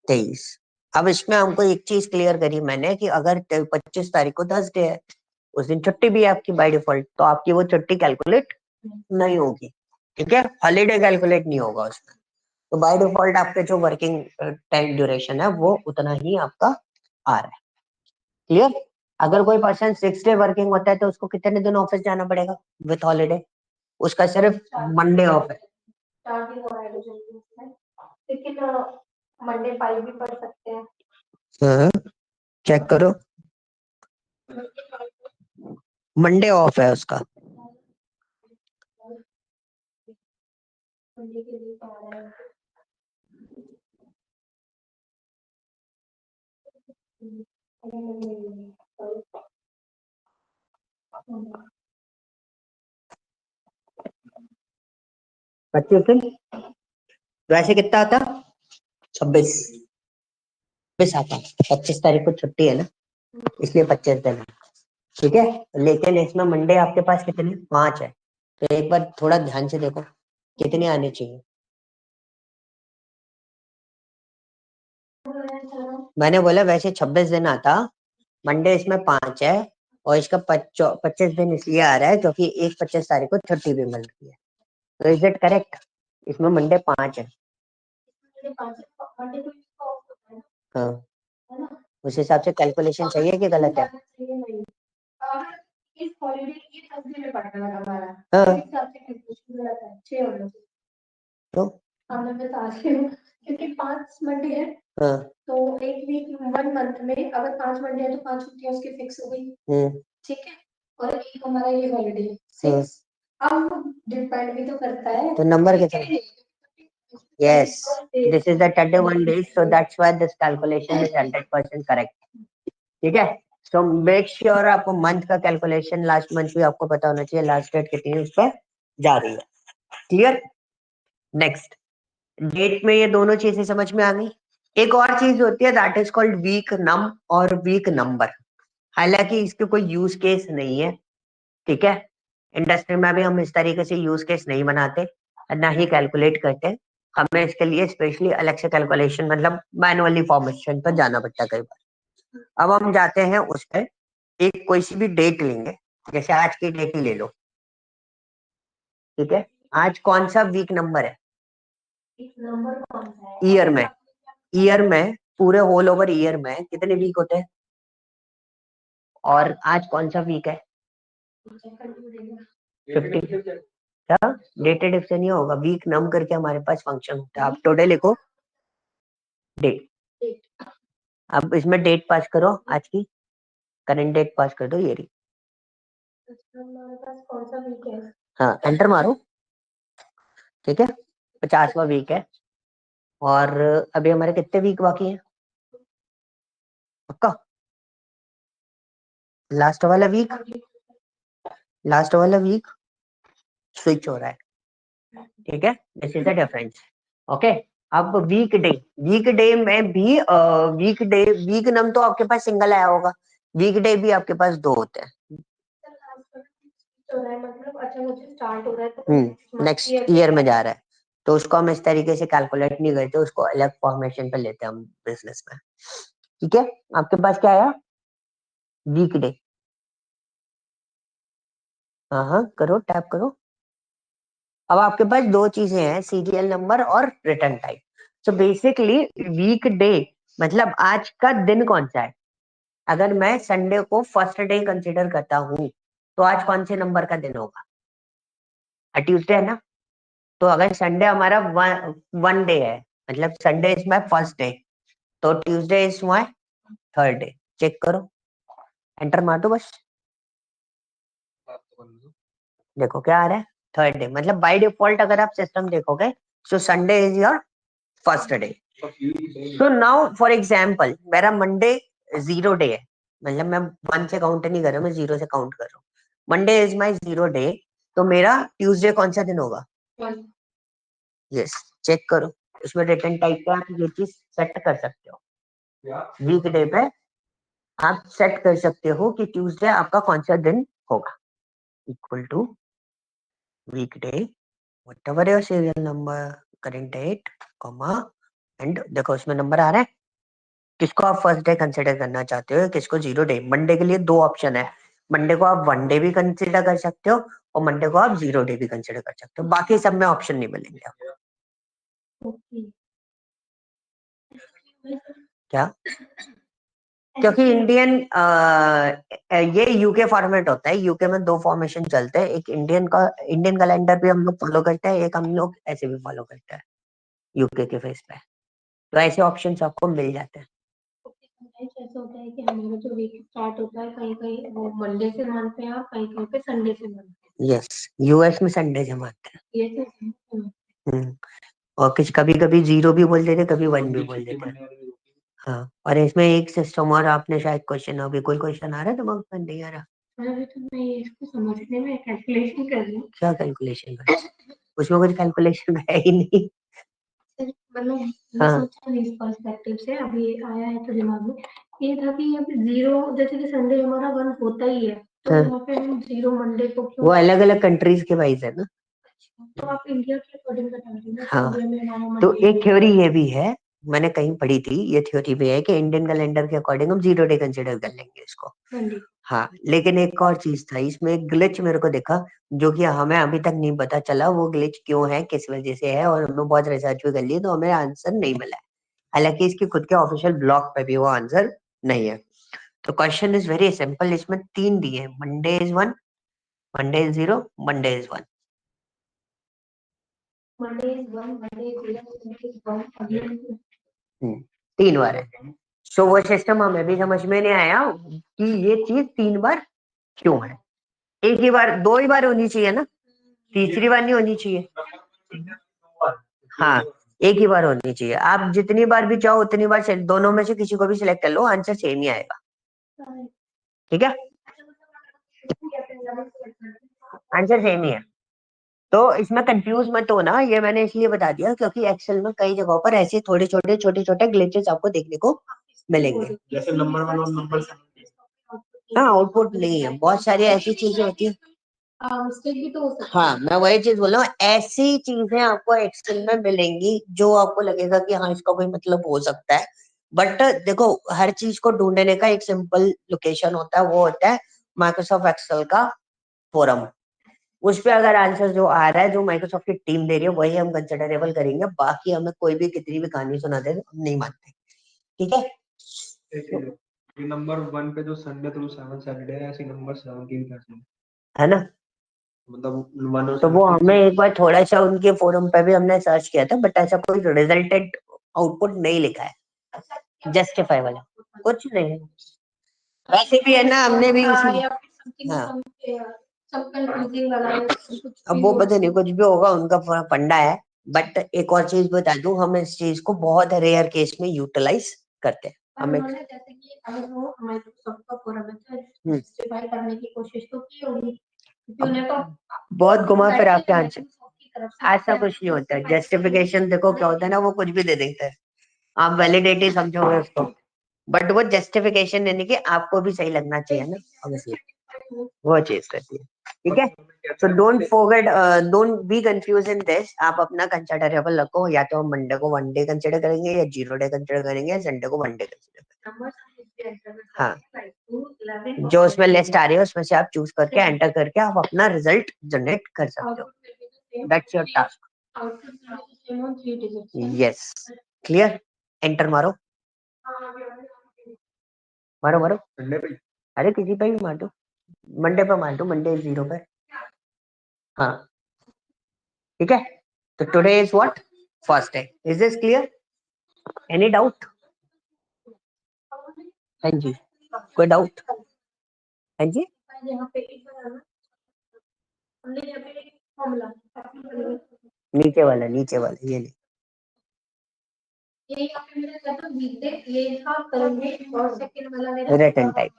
23। अब इसमें हमको एक चीज क्लियर करी मैंने कि अगर 25 तारीख को थर्सडे है, उस दिन छुट्टी भी है आपकी बाय डिफॉल्ट, तो आपकी वो छुट्टी कैलकुलेट नहीं होगी, ठीक है। हॉलीडे कैलकुलेट नहीं होगा उसमें। तो बाय डिफॉल्ट आपके जो वर्किंग टाइम ड्यूरेशन है वो उतना ही आपका आ रहा है, क्लियर। अगर कोई पर्सन 6 डे वर्किंग होता है तो उसको कितने दिन ऑफिस जाना पड़ेगा विथ हॉलीडे? उसका सिर्फ मंडे ऑफ है। लेकिन मंडे 5 भी पढ़ सकते हैं। हाँ, चेक करो, मंडे ऑफ है उसका। मंडे के लिए पढ़ रहे हैं। 25 दिन, वैसे कितना आता? 26। 26 आता, 25 तारीख को छुट्टी है ना, इसलिए 25 दिन है, ठीक है। लेकिन इसमें मंडे आपके पास कितने? 5 है। तो एक बार थोड़ा ध्यान से देखो कितने आने चाहिए। मैंने बोला वैसे 26 दिन आता, मंडे इसमें 5 है, और इसका 25 दिन इसलिए आ रहा है क्योंकि एक 25 तारीख को छुट्टी भी मिल रही है। तो इज इट करेक्ट? इसमें मंडे 5 है। हाँ, उस हिसाब से कैलकुलेशन सही है कि गलत है? इस हॉलीडे की थर्सडे में पड़ता है हमारा। हाँ। तो इस हिसाब से कैलकुलेशन गलत है। 6 हो गए। तो हाँ मैं बता रही हूँ क्योंकि 5 मंडे है। हाँ। तो एक वीक 1 मंथ में अगर 5 मंडे है तो 5 छुट्टियां उसकी फिक्स हो गई। ठीक है, और एक हमारा ये हॉलीडे 6। अब डिपेंड भी तो करता है तो नंबर कितना है? Yes, this is the 31 days, so that's why this calculation is 100% correct. ठीक है, so make sure आपको मंथ का कैलकुलेशन लास्ट मंथ भी आपको पता होना चाहिए, लास्ट डेट कितनी है उस पर जा रही है. क्लियर? नेक्स्ट, डेट में ये दोनों चीजें समझ में आ गई. एक और चीज होती है दैट इज कॉल्ड वीक नम और वीक नंबर. हालांकि इसके कोई यूज केस नहीं है, ठीक है. इंडस्ट्री में भी हम इस तरीके से यूज केस नहीं बनाते, ना ही कैलकुलेट करते. हमें इसके लिए स्पेशली अलग से कैलकुलेशन मतलब मैनुअली फॉर्मेशन पर जाना पड़ता है कई बार. अब हम जाते हैं उस पर, एक कोई सी भी डेट लेंगे, जैसे आज की डेट ही ले लो. ठीक है, आज कौन सा वीक नंबर है नंबर कौन सा है ईयर में? ईयर में पूरे होल ओवर ईयर में कितने वीक होते हैं? और आज कौन सा वीक है? 50. क्या डेटेड इफ से नहीं होगा, वीक नम करके हमारे पास फंक्शन होता है. आप टुडे लिखो, डेट. अब इसमें डेट पास करो, आज की करंट डेट पास कर दो, ये रही. हमारे पास कौन सा वीक है? हाँ, एंटर मारो. ठीक है, 50वां वीक है. और अभी हमारे कितने वीक बाकी हैं? पक्का? लास्ट वाला वीक, लास्ट वाला वीक स्विच हो रहा है. ठीक है, this is the difference. Okay, अब वीक डे, वीक डे में भी वीक डे वीक नम तो आपके पास सिंगल आया होगा, वीक डे भी आपके पास दो होते हैं. मतलब अच्छा मुझे स्टार्ट हो रहा है तो नेक्स्ट ईयर में जा रहा है, तो उसको हम इस तरीके से कैलकुलेट नहीं करते, उसको अलग फॉर्मेशन पे लेते हैं हम बिजनेस में. ठीक है, आपके पास क्या आया? Weekday. हाँ हाँ, करो, टैप करो. अब आपके पास दो चीजें हैं, सीरियल नंबर और return type. So basically weekday मतलब आज का दिन कौन सा है. अगर मैं संडे को फर्स्ट डे कंसिडर करता हूँ, तो आज कौन से नंबर का दिन होगा? ट्यूसडे है ना. तो अगर संडे हमारा वन डे है, मतलब Sunday is my first day, तो Tuesday is my third day. Check करो, एंटर मार दो बस. देखो क्या आ रहा है, थर्ड डे. मतलब बाय डिफॉल्ट अगर आप सिस्टम देखोगे, so Sunday is your first day. So now for example मेरा मंडे जीरो डे है, मतलब मैं वन से काउंट नहीं कर रहा, मैं जीरो से काउंट कर रहा हूँ. Monday is my zero day, तो मेरा ट्यूसडे कौन सा दिन होगा? यस, चेक करो. उसमें रिटर्न टाइप पे आप ये चीज सेट कर सकते हो. वीक डे पे आप सेट कर सकते हो कि ट्यूसडे आपका कौन सा दिन होगा. Equal to weekday whatever your serial number, current date, comma, and देखो उसमें नंबर आ रहा है. किसको आप फर्स्ट डे कंसिडर करना चाहते हो, किसको जीरो डे? मंडे के लिए दो ऑप्शन है, मंडे को आप वन डे भी कंसिडर कर सकते हो और मंडे को आप जीरो डे भी कंसिडर कर सकते हो. बाकी सब में ऑप्शन नहीं मिलेंगे आपको. क्या? क्योंकि इंडियन ये यूके फॉर्मेट होता है, यूके में दो फॉर्मेशन चलते हैं, एक इंडियन कैलेंडर भी हम लोग फॉलो करते हैं, एक हम लोग ऐसे भी फॉलो करते हैं यूके के फेस पे. तो ऐसे ऑप्शंस आपको मिल जाते हैं. ऐसा होता है कि हमारा जो वीक स्टार्ट होता है कहीं कहीं वो मंडे से मानते हैं, कहीं कहीं पे संडे से मानते यस, यूएस में संडे से मानते हैं. हैं. ये तो और कुछ कभी कभी जीरो भी बोल देते, कभी वन भी बोल देते हैं. हाँ, और इसमें एक सिस्टम और आपने शायद क्वेश्चन, अभी कोई क्वेश्चन आ रहा है दिमाग में? नहीं आ रहा. अभी तो मैं इसको समझने में कैलकुलेशन कर रही हूँ. क्या कैलकुलेशन है उसमें? कुछ कैलकुलेशन है ही नहीं. मतलब मैं हाँ. सोचा नहीं इस पर्सपेक्टिव से, अभी आया है तो दिमाग में ये था कि अब जीरो जैसे कि संडे हमारा वन होता ही है, तो हाँ. यहाँ पे हम जीरो मंडे को क्यों? वो अलग अलग कंट्रीज के वाइज है ना. तो आप इंडिया के अकॉर्डिंग बता रहे हो ना कि हाँ, इंडिया में हमारा तो मंडे एक थ्योरी ये भी है, मैंने कहीं पढ़ी थी, ये थ्योरी भी है कि इंडियन कैलेंडर के अकॉर्डिंग हम जीरो डे कंसिडर कर लेंगे इसको. मंडे. हाँ, लेकिन एक और चीज था इसमें, एक ग्लिच मेरे को दिखा, जो कि हमें अभी तक नहीं पता चला वो ग्लिच क्यों है, किस वजह से है, और हमने बहुत रिसर्च भी कर ली तो हमें आंसर नहीं मिला है. हालांकि इसके खुद के ऑफिशियल ब्लॉग पे भी वो आंसर नहीं है. तो क्वेश्चन इज वेरी सिंपल, इसमें तीन दिए, Monday is one, Monday is zero, Monday is one. Monday is one, Monday is zero, Monday is one again. तीन बार है. सो वो सिस्टम हमें भी समझ में नहीं आया कि ये चीज तीन बार क्यों है? एक ही बार, दो ही बार होनी चाहिए ना, तीसरी बार नहीं होनी चाहिए। हाँ, एक ही बार होनी चाहिए। आप जितनी बार भी चाहो उतनी बार दोनों में से किसी को भी सिलेक्ट कर लो, आंसर सेम ही आएगा। ठीक है, आंसर सेम ही है। तो इसमें कंफ्यूज मत होना, ये मैंने इसलिए बता दिया क्योंकि एक्सेल में कई जगहों पर ऐसे थोड़े छोटे ग्लिचेस आपको देखने को मिलेंगे। जैसे नंबर 1 और नंबर 7। हाँ, आउटपुट नहीं है, बहुत सारी ऐसी चीजें होती है। हाँ, मैं वही चीज बोल रहा हूँ, ऐसी चीजें आपको एक्सेल में मिलेंगी जो आपको लगेगा कि हाँ इसका कोई मतलब हो सकता है, बट देखो हर चीज को ढूंढने का एक सिंपल लोकेशन होता है, वो होता है माइक्रोसॉफ्ट एक्सेल का फोरम। उस पे अगर आंसर जो आ रहा है, जो माइक्रोसॉफ्ट की टीम दे रही है, वही हम कंसिडरेबल करेंगे। बाकी हमें कोई भी कितनी भी कहानी सुना दे, हम नहीं मानते। ठीक है, ये नंबर 1 पे जो संडे थ्रू 7 सैटरडे है, ऐसे नंबर 7 की भी कैसे है ना? मतलब 1 और तो वो 7 हमें एक बार थोड़ा सा उनके फोरम पे भी हमने सर्च किया था, बट ऐसा कोई रिजल्टेड आउटपुट नहीं लिखा है जस्टिफाई वाला, कुछ नहीं है। वैसे भी है ना, हमने भी हाँ, अब वो पता नहीं कुछ भी होगा, उनका फंडा है। बट एक और चीज बता दूं, हम इस चीज को बहुत रेयर केस में यूटिलाइज करते हैं। हमें जैसे कि अगर वो हमारे सबका पूरा बच्चा जस्टिफाई करने की कोशिश तो की होगी, क्योंकि उन्हें तो बहुत घुमा फिरा के आंसर, ऐसा कुछ नहीं होता है। जस्टिफिकेशन देखो क्या होता है ना, वो कुछ भी दे देता है, आप वैलिडेटी समझोगे उसको, बट वो जस्टिफिकेशन यानी कि आपको भी सही लगना चाहिए ना, ऑब्वियसली वो चीज रहती है। ठीक है, so don't forget, don't be confuse in this. आप अपना कंसिडरेबल रखो, या तो हम मंडे को 1 डे कंसिडर करेंगे, या 0 डे कंसिडर करेंगे, या संडे को 1 डे कंसिडर करेंगे। हाँ, जो उसमें लिस्ट आ रही है उसमें से आप चूज करके एंटर करके आप अपना रिजल्ट जनरेट कर सकते हो। That's your task. Yes, clear. Enter मारो मारो मारो, संडे पे अरे किसी पे भी मार दो, मंडे पे मार दो, मंडे 0 पे। हाँ, ठीक है। तो today is what, first day. Is this clear? Any doubt? हाँ जी, कोई डाउट? हाँ जी, नीचे वाला ये नहीं, रिटन टाइप।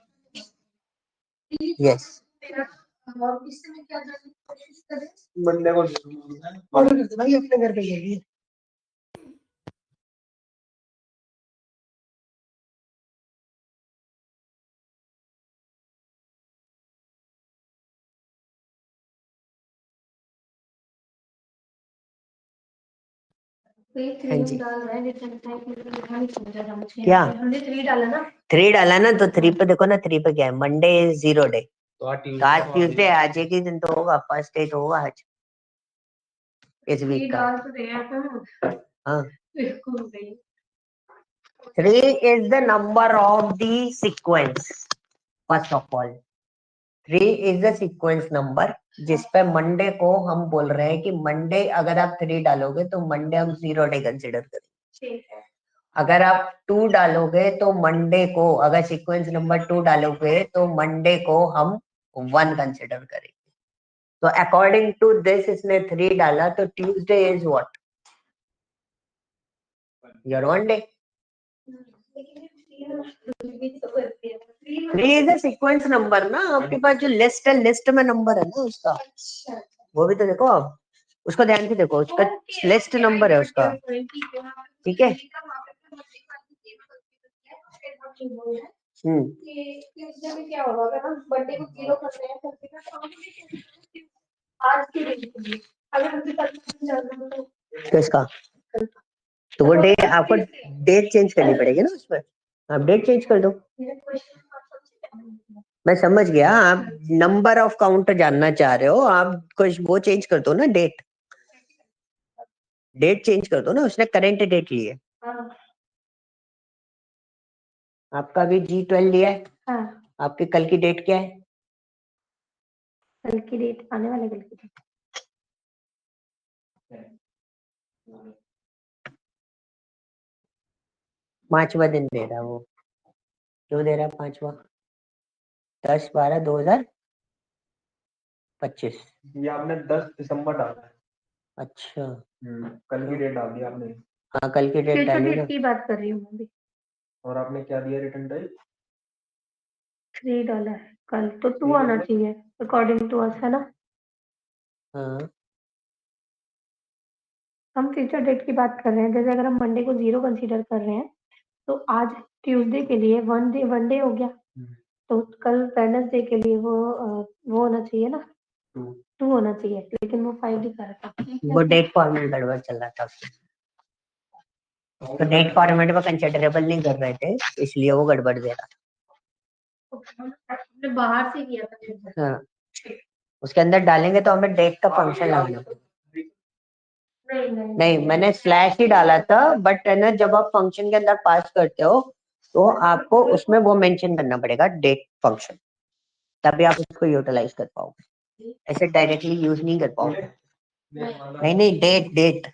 यस, मंडे को भाई अपने घर पे जाइए। हाँ जी, क्या हमने 3 डाला ना, 3 डाला ना, तो 3 पे देखो ना, 3 पे क्या है, मंडे इज 0 डे, तो आज तो आज ट्यूसडे, आज एक ही दिन तो होगा, फर्स्ट डे तो होगा आज इस वीक का। हाँ, 3 is the number of the sequence, first of all 3 is the sequence number, जिस पे मंडे को हम बोल रहे हैं कि मंडे अगर आप 3 डालोगे तो मंडे हम 0 डे कंसिडर करेंगे। अगर आप 2 डालोगे तो मंडे को, अगर सीक्वेंस नंबर 2 डालोगे तो मंडे को हम 1 कंसिडर करेंगे। तो अकॉर्डिंग टू दिस इसने 3 डाला, तो Tuesday is what, your 1 day. 3 is a sequence number ना, आपके पास जो लिस्ट है, लिस्ट में नंबर है ना उसका, वो भी तो देखो आप, उसको ध्यान से देखो, उसका लिस्ट नंबर है उसका। ठीक है, क्या होगा अगर हम बर्थडे को 0 कर रहे हैं, आज की डेट अगर हमसे कल किसका? तो वो डे आपको डेट चेंज करनी पड़ेगी ना उसमें, आप डेट चेंज कर दो। मैं समझ गया, आप नंबर ऑफ काउंट जानना चाह रहे हो, आप कुछ वो चेंज कर दो ना, डेट डेट चेंज कर दो ना, उसने करेंट डेट ली है, आपका भी G12 लिया है। हाँ, आपकी कल की डेट क्या है? कल की डेट आने वाले कल की डेट 5वां दिन दे रहा है वो, क्यों दे रहा है 5वां? 10/12/2000 25। ये आपने 10 दिसंबर डाला है। अच्छा कल की डेट डाल दी आपने। हाँ कल की डेट फ्यूचर डाली ना। डेट की बात कर रही हूँ मैं भी। और आपने क्या दिया रिटर्न टाइप? 3 डाला है कल, तो 2 3 आना मतलब? चाहिए अकॉर्डिंग टू अस, है ना? हाँ हम फ्यूचर डेट की बात कर रहे हैं, जैसे अगर हम मंडे को 0 कंसीडर कर रहे हैं तो आज ट्यूसडे के लिए वन डे हो गया, तो कल वेडनेसडे के लिए वो होना चाहिए ना, 2 होना चाहिए, लेकिन वो 5 दिखा रहा था। वो डेट फॉर्मेट गड़बड़ चल रहा था उसमें। तो डेट फॉर्मेट में कंसिडरेबल नहीं कर रहे थे, इसलिए वो गड़बड़ दे रहा हमने बाहर से किया था। था। हाँ उसके अंदर डालेंगे तो हमें डेट का फंक्शन लगाना पड़ेगा। नहीं मैंने स्लैश ही डाला था, बट है ना जब आप फंक्शन के अंदर पास करते हो तो आपको उसमें वो मेंशन करना पड़ेगा डेट फंक्शन, तभी आप उसको यूटिलाइज कर पाओगे, ऐसे डायरेक्टली यूज नहीं कर पाओगे। नहीं नहीं डेट डेट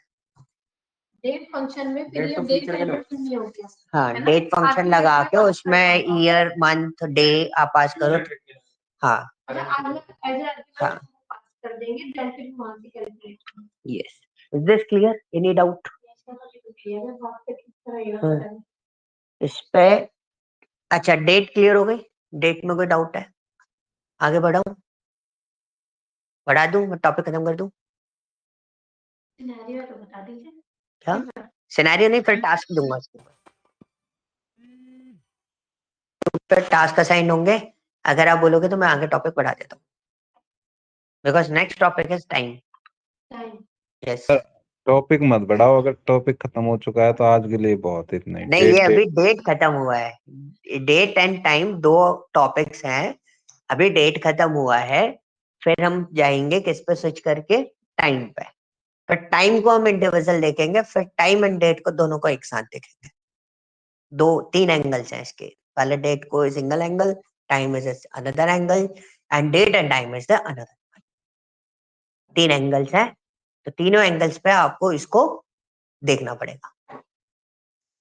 डेट फंक्शन में फिर Date ये तो डेट future के लिए। फंक्शन नहीं हो गया। हाँ है ना? डेट फंक्शन आगे लगा मैं के उसमें ईयर मंथ डे आप पास करो। हाँ आगे हाँ पास कर देंगे, देन फिर वहां से calculate. Yes. Is this clear? Any doubt इस पे? अच्छा डेट क्लियर हो गई, डेट में कोई डाउट है? आगे बढ़ाऊं, बढ़ा दूं, टॉपिक खत्म कर दूं? सिनेरियो तो बता दीजिए। क्या सिनेरियो? नहीं फिर टास्क दूंगा उसके ऊपर, फिर टास्क असाइन होंगे। अगर आप बोलोगे तो मैं आगे टॉपिक बढ़ा देता हूँ, because next topic is time. Yes topic मत बढ़ाओ, अगर टॉपिक खत्म हो चुका है तो आज के लिए बहुत, इतना ही। नहीं ये अभी डेट खत्म हुआ है, डेट एंड टाइम दो टॉपिक्स हैं, अभी डेट खत्म हुआ है, फिर हम जाएंगे किस पे स्विच करके, टाइम पे। फिर टाइम को हम इंडिविजुअल देखेंगे, फिर टाइम एंड डेट को दोनों को एक साथ देखेंगे। दो तीन एंगल्स हैं इसके, पहले डेट को single angle, time is another angle, and date and time is the another. तीन एंगल्स हैं, तो तीनों एंगल्स पे आपको इसको देखना पड़ेगा।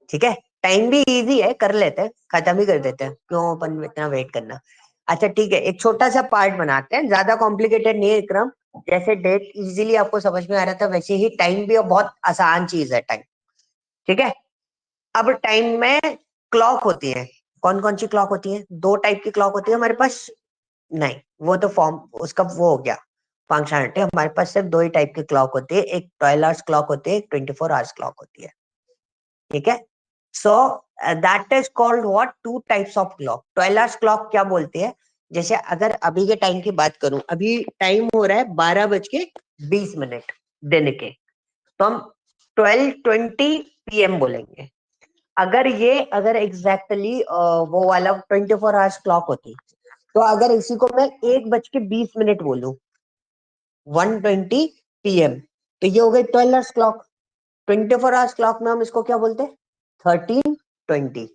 ठीक है, टाइम भी इजी है, कर लेते हैं, खत्म ही कर देते हैं, क्यों अपन इतना वेट करना। अच्छा ठीक है, एक छोटा सा पार्ट बनाते हैं, ज्यादा कॉम्प्लिकेटेड नहीं है क्रम। जैसे डेट इजीली आपको समझ में आ रहा था, वैसे ही टाइम भी बहुत आसान चीज है टाइम। ठीक है, अब टाइम में क्लॉक होती है, कौन कौन सी क्लॉक होती है? दो टाइप की क्लॉक होती है हमारे पास। नहीं वो तो फॉर्म उसका वो हो गया फंक्शनलिटी, हमारे पास सिर्फ दो ही टाइप की क्लॉक होती है, एक 12 आवर्स क्लॉक होती है, एक 24 आवर्स क्लॉक होती है। ठीक है, सो that is called what, two types of clock. 12 hours clock क्या बोलती है? जैसे अगर अभी के टाइम की बात करूं, अभी टाइम हो रहा है 12:20 दिन के, तो हम 12:20 PM बोलेंगे। अगर एग्जैक्टली वो वाला 24 आवर्स क्लॉक होती, तो अगर इसी को मैं 1:20 बोलूं, 1:20 PM, तो ये हो गई 12 आवर्स क्लॉक। 24 आवर्स क्लॉक में हम इसको क्या बोलते हैं? 13:20,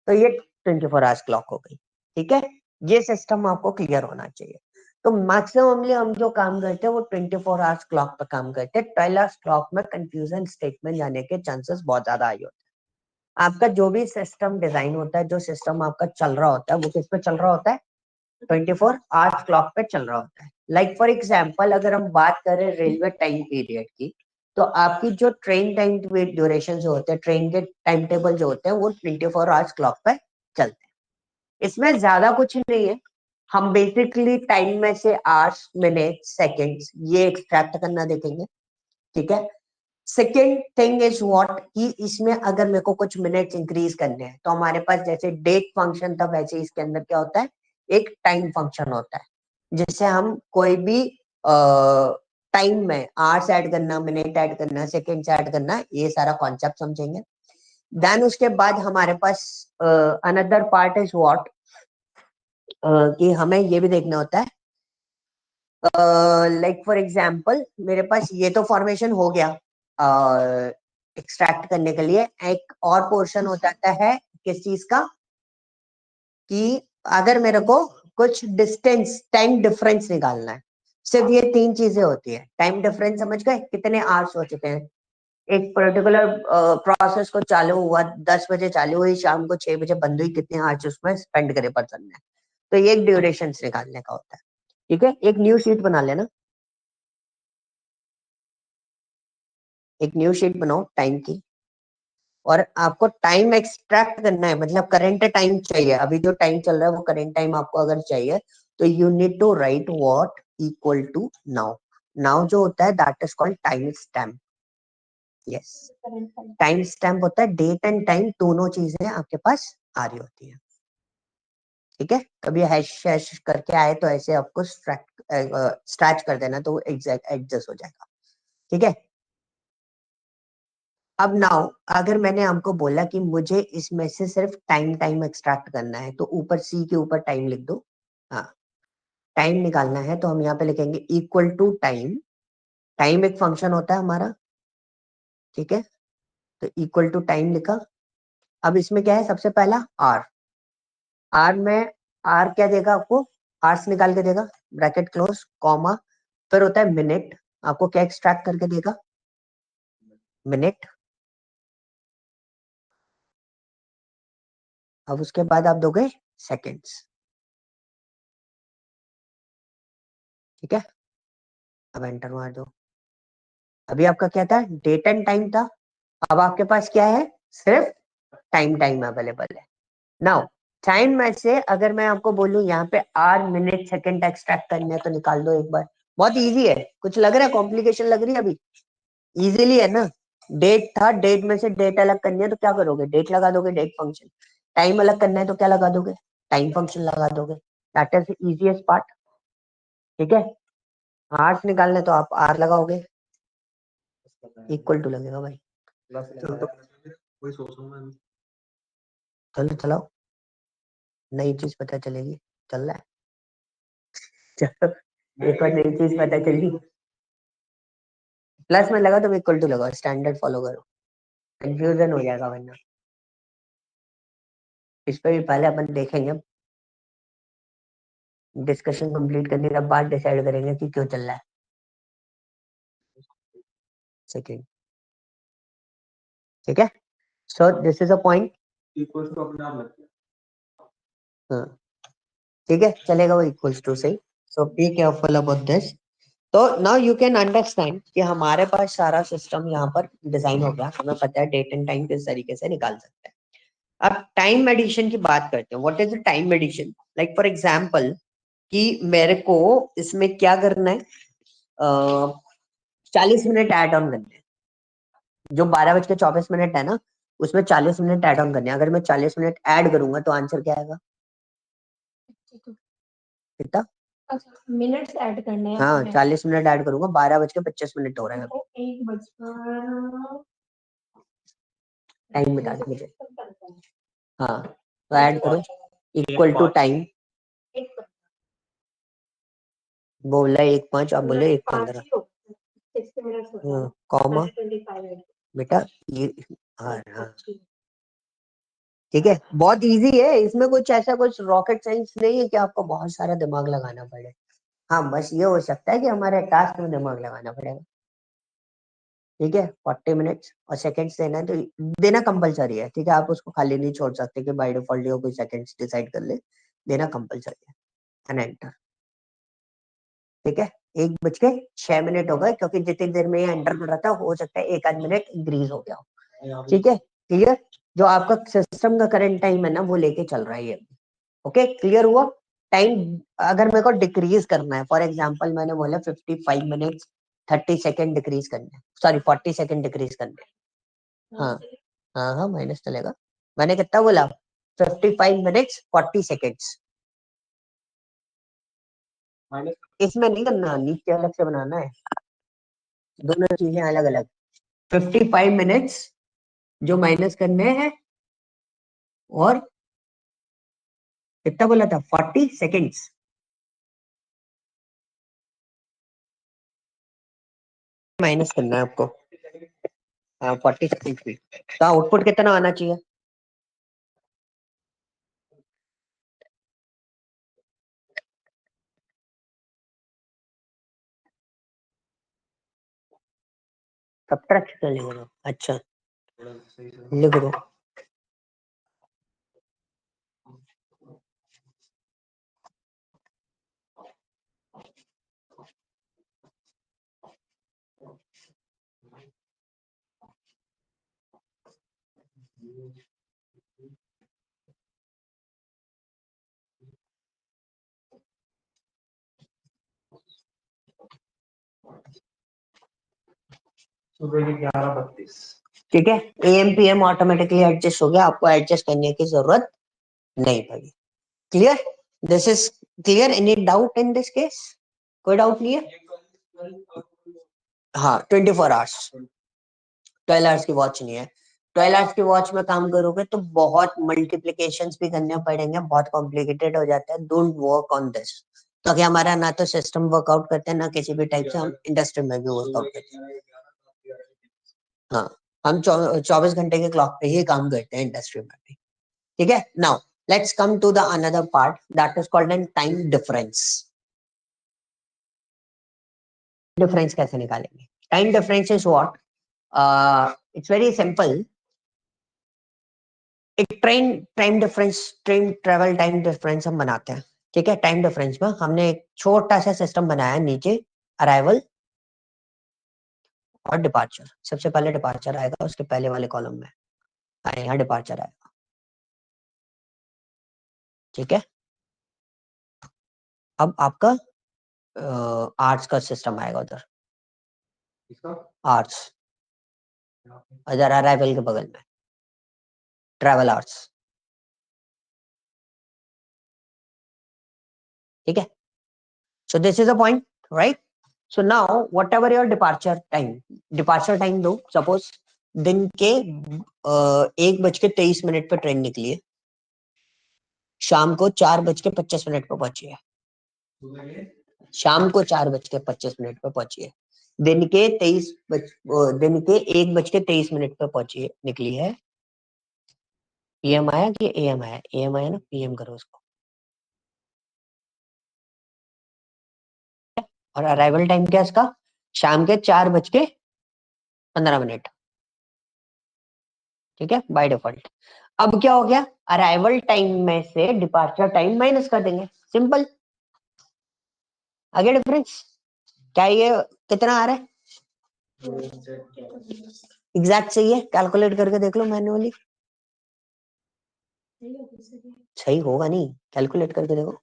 तो ये 24 आवर्स क्लॉक हो गई। ठीक है, ये सिस्टम आपको क्लियर होना चाहिए। तो मैक्सिममली हम जो काम करते हैं वो 24 आवर्स क्लॉक पे काम करते हैं। 12 आवर्स क्लॉक में कंफ्यूजन स्टेट में जाने के चांसेस बहुत ज्यादा हाई होते हैं। आपका जो भी सिस्टम डिजाइन होता है, जो सिस्टम आपका चल रहा होता है, वो किस पे चल रहा होता है? 24 आवर्स क्लॉक पे चल रहा होता है। लाइक फॉर एग्जाम्पल, अगर हम बात करें रेलवे टाइम पीरियड की, तो आपकी जो ट्रेन टाइम ड्यूरेशन जो होते हैं, ट्रेन के टाइम टेबल जो होते हैं, वो 24 आवर्स क्लॉक पे चलते हैं। इसमें ज्यादा कुछ नहीं है, हम बेसिकली टाइम में से आवर्स, मिनट, सेकेंड्स ये एक्सट्रैक्ट करना देखेंगे। ठीक है, सेकेंड थिंग इज व्हाट, कि इसमें अगर मेरे को कुछ मिनट्स इंक्रीज करने हैं, तो हमारे पास जैसे डेट फंक्शन था, वैसे इसके अंदर क्या होता है? एक टाइम फंक्शन होता है, जिससे हम कोई भी टाइम में आवर्स ऐड करना, मिनट ऐड करना, सेकेंड्स ऐड करना, ये सारा कॉन्सेप्ट समझेंगे। देन उसके बाद हमारे पास अनदर पार्ट इज व्हाट, कि हमें ये भी देखना होता है, लाइक फॉर एग्जाम्पल मेरे पास ये तो फॉर्मेशन हो गया एक्सट्रैक्ट करने के लिए। एक और पोर्शन हो जाता है किस चीज का, कि अगर मेरे को कुछ डिस्टेंस, टाइम डिफरेंस निकालना है, सिर्फ ये तीन चीजें होती है। टाइम डिफरेंस समझ गए, कितने आवर्स हो चुके हैं, एक पर्टिकुलर प्रोसेस को चालू हुआ 10 बजे चालू हुई, शाम को 6 बजे बंद हुई, कितने आवर्स उसमें स्पेंड करे पर्सन ने, तो ये एक ड्यूरेशन निकालने का होता है। ठीक है, एक न्यू शीट बना लेना, एक न्यू शीट बनाओ टाइम की, और आपको टाइम एक्सट्रैक्ट करना है, मतलब करंट टाइम चाहिए, अभी जो टाइम चल रहा है वो करंट टाइम आपको अगर चाहिए तो you need to write what equal to now. Now जो होता है that is called time stamp. Yes, time stamp होता है, डेट एंड टाइम दोनों चीजें आपके पास आ रही होती है। ठीक है, कभी हैश हैश करके आए तो ऐसे आपको स्ट्रैच कर देना तो एग्जैक्ट एडजस्ट हो जाएगा। ठीक है, अब नाउ अगर मैंने आपको बोला कि मुझे इसमें से सिर्फ टाइम टाइम एक्सट्रैक्ट करना है, तो ऊपर सी के ऊपर टाइम लिख दो। हाँ, टाइम निकालना है तो हम यहाँ पे लिखेंगे इक्वल टू टाइम। टाइम एक फंक्शन होता है हमारा, ठीक है, तो इक्वल टू टाइम लिखा। अब इसमें क्या है, सबसे पहला आर। आर में आर क्या देगा आपको, आर्स निकाल के देगा, ब्रैकेट क्लोज कॉमा, फिर होता है मिनट, आपको क्या एक्सट्रैक्ट करके देगा, मिनट। अब उसके बाद आप दोगे सेकेंड्स। ठीक है, अब एंटर मार दो। अभी आपका क्या था, डेट एंड टाइम था, अब आपके पास क्या है, सिर्फ टाइम टाइम अवेलेबल है। नाउ टाइम में से अगर मैं आपको बोलूं यहाँ पे आर मिनट सेकंड एक्सट्रैक्ट करने हैं तो निकाल दो एक बार, बहुत इजी है। कुछ लग रहा है कॉम्प्लिकेशन लग रही है अभी, इजीली है ना। डेट था, डेट में से डेट अलग करनी है तो क्या करोगे, डेट लगा दोगे, डेट फंक्शन। टाइम अलग करना है तो क्या लगा दोगे, टाइम फंक्शन लगा दोगे। That is easiest part. ठीक है, आर्स निकालना है तो आप आर लगाओगे, इक्वल टू लगेगा भाई। वही सोच रहा हूँ मैं। चलो चलाओ, नई चीज पता चलेगी, चल रहा है। चलो, एक और नई चीज पता चली, प्लस में लगा तो इक्वल टू लगाओ, स्टैंडर्ड फॉलो करो, कंफ्यूजन हो जाएगा वरना। इस पे भी पहले अपन देखेंगे, डिस्कशन कंप्लीट करने के बाद डिसाइड करेंगे कि क्यों चल रहा है। सेकेंड, ठीक है, so this is a point. Equals तो अपने आप लगते हैं। हाँ, ठीक है, चलेगा वो इक्वल्स टू से। सो बी केयरफुल अबाउट दिस। तो नाउ यू कैन अंडरस्टैंड कि हमारे पास सारा सिस्टम यहाँ पर डिजाइन हो गया, हमें पता है डेट एंड टाइम किस तरीके से निकाल सकते हैं। अब टाइम एडिशन की बात करते हैं, what is the time addition. Like for example कि मेरे को इसमें क्या करना है, 40 मिनट ऐड ऑन करने हैं, जो 12:24 है ना, उसमें 40 मिनट ऐड ऑन करने हैं। अगर मैं 40 मिनट ऐड करूंगा तो आंसर क्या आएगा, कितना, मिनट्स ऐड करने हैं हाँ आपने। 40 मिनट ऐड करूंगा, 12:25 हो रहा है, तो 1 बजकर टाइम बता दो मुझे। हाँ, तो ऐड करो, इक्वल टू टाइम, बोला 1:05, आप बोले 1:15, 60 मिनट्स होता है, कॉमा 25 मिनट। बेटा ये, हाँ हाँ, ठीक है, बहुत इजी है, इसमें कुछ ऐसा कुछ रॉकेट साइंस नहीं है कि आपको बहुत सारा दिमाग लगाना पड़े। हाँ, बस ये हो सकता है कि हमारे टास्क में दिमाग लगाना पड़ेगा। ठीक है, 40 मिनट्स और सेकंड्स देना है तो देना कंपलसरी है। ठीक है, आप उसको खाली नहीं छोड़ सकते कि बाय डिफॉल्ट कोई सेकंड्स डिसाइड कर ले, देना कंपलसरी है। And enter. ठीक है, 1:06 हो गए, क्योंकि जितनी देर में ये एंटर कर रहा था हो सकता है एक आध मिनट इंक्रीज हो गया हो। ठीक है, क्लियर। जो आपका सिस्टम का करंट टाइम है ना वो लेके चल रहा है ये। ओके, क्लियर हुआ। टाइम अगर मेरे को डिक्रीज करना है, फॉर एग्जांपल मैंने बोला 55 मिनट्स 30 सेकेंड डिक्रीज करना है, सॉरी 40 सेकेंड डिक्रीज करना है। हाँ हाँ हाँ, माइनस चलेगा। मैंने कितना बोला, 55 मिनट्स 40 सेकेंड्स। इसमें नहीं करना, नीचे अलग से बनाना है, दोनों चीजें अलग अलग। 55 मिनट्स जो माइनस करने हैं, और कितना बोला था, 40 सेकेंड्स। माइनस करना है आपको, हाँ 40 सेकेंड्स भी, तो आउटपुट कितना आना चाहिए, सब्ट्रैक्ट कर लिख दो। अच्छा, लिख दो। सुबह के 11:32। ठीक है, AM PM ऑटोमेटिकली एडजस्ट हो गया, आपको एडजस्ट करने की जरूरत नहीं पड़ी। Clear? This is clear? Any doubt in this case? कोई डाउट नहीं है? हाँ, 24 आवर्स, 12 आवर्स की वॉच नहीं है। 12 आवर्स की वॉच में काम करोगे तो बहुत मल्टीप्लीकेशंस भी करने पड़ेंगे, बहुत कॉम्प्लिकेटेड हो जाता है। Don't work on this. तो कि हमारा ना तो सिस्टम वर्कआउट करते हैं, ना किसी भी टाइप से हम इंडस्ट्री में भी वर्कआउट करते हैं। हाँ, हम 24 घंटे के क्लॉक पे ही काम करते हैं इंडस्ट्री में भी। ठीक है, now let's come to the another part that is called an time difference. Difference कैसे निकालेंगे? Time difference is what? It's very simple. एक train time difference, train travel time difference हम बनाते हैं। ठीक है, टाइम डिफरेंस में हमने एक छोटा सा सिस्टम बनाया है। नीचे अराइवल और डिपार्चर। सबसे पहले डिपार्चर आएगा, उसके पहले वाले कॉलम में यहाँ डिपार्चर आएगा। ठीक है, अब आपका आर्ट्स का सिस्टम आएगा उधर, आर्ट्स इधर अराइवल के बगल में ट्रैवल आर्ट्स। ठीक है, so this is the point, right? So now whatever your departure time दो, suppose दिन के 1:23 पे ट्रेन निकली है, शाम को 4:25 पे पहुंची है। शाम को 4:25 पे पहुंची है। दिन के 1:23 पे पहुंची है, निकली है। PM आया कि AM आया? AM आया ना, PM करो उसको। और अराइवल टाइम क्या है इसका? शाम के 4:15। ठीक है, बाय डिफॉल्ट। अब क्या हो गया? अराइवल टाइम में से डिपार्चर टाइम माइनस कर देंगे, सिंपल। आगे डिफरेंस क्या ये कितना आ रहा है? एग्जैक्ट सही है, कैलकुलेट करके देख लो मैन्युअली। सही होगा नहीं, कैलकुलेट करके देखो।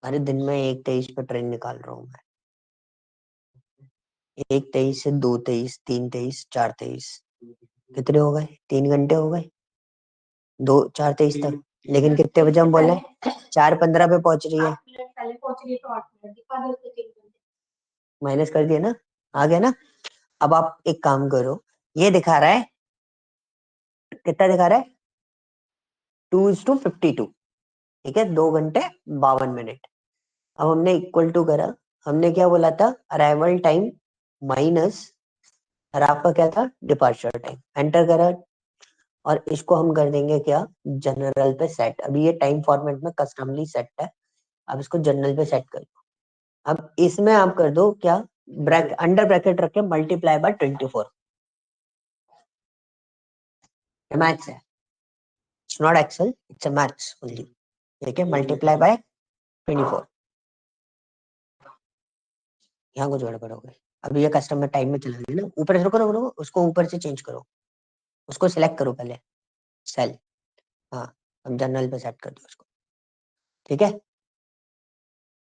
अरे दिन में 1:23 पे ट्रेन निकाल रहा हूँ मैं। 1:23 से 2:23, 3:23, 4:23, कितने हो गए? 3 घंटे हो गए। 4:23 तक। लेकिन कितने बजे हम बोल रहे हैं? 4:15 पे पहुंच रही है। माइनस कर दिया ना, आ गया ना। अब आप एक काम करो, ये दिखा रहा है कितना दिखा रहा है? 2:52। ठीक है, 2 घंटे 52 मिनट। अब हमने इक्वल टू करा, हमने क्या बोला था? अराइवल टाइम माइनस, और आपका क्या था? Departure time. एंटर करा, और इसको हम कर देंगे क्या? जनरल पे सेट। अभी ये टाइम फॉर्मेट में कस्टमली सेट है, अब इसको जनरल पे सेट कर दो। अब इसमें आप कर दो क्या? अंडर ब्रैकेट रख के मल्टीप्लाई बाय 24। मैथ्स है, it's not Excel, it's a maths only. ठीक है, मल्टीप्लाई बाय 24। यहाँ कुछ गड़बड़ हो गई। अभी ये कस्टमर टाइम में चला गया ना, ऊपर से रुको रुको रुको, उसको ऊपर से चेंज करो, उसको सिलेक्ट करो पहले सेल। हाँ, हम जनरल पे सेट कर दो उसको। ठीक है,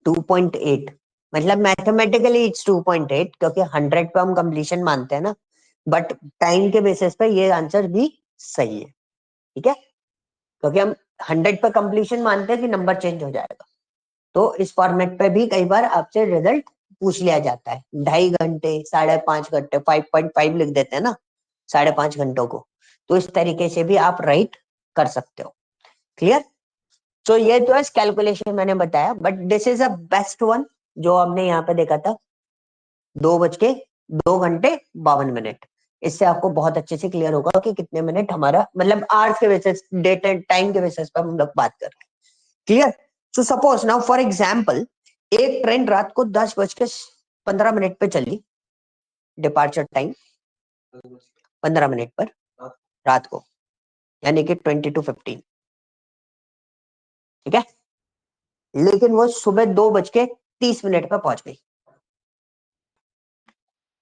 2.8, मतलब मैथमेटिकली इट्स 2.8, क्योंकि 100 पे हम कंप्लीशन मानते हैं ना, बट टाइम के बेसिस पे ये आंसर भी सही है। ठीक है, क्योंकि हम 100 पे कंप्लीशन मानते हैं कि नंबर चेंज हो जाएगा। तो इस फॉर्मेट पे भी कई बार आपसे रिजल्ट पूछ लिया जाता है। 2.5 घंटे, 5.5 घंटे, 5.5 लिख देते हैं ना 5.5 घंटों को, तो इस तरीके से भी आप राइट कर सकते हो। क्लियर? तो ये तो इस कैलकुलेशन मैंने बताया, but this is a best one जो हमने यहाँ पे देखा था, 2:02 घंटे 52 मिनट। इससे आपको बहुत अच्छे से क्लियर होगा कि कितने मिनट हमारा, मतलब आवर्स के बेसिस, डेट एंड टाइम के बेसिस पर हम लोग बात कर रहे हैं। Clear? So suppose now for example, एक ट्रेन रात को 10:15 पे चली, डिपार्चर टाइम 15 मिनट पर रात को, यानी कि 22:15। ठीक है, लेकिन वो सुबह 2:30 पे पहुंच गई।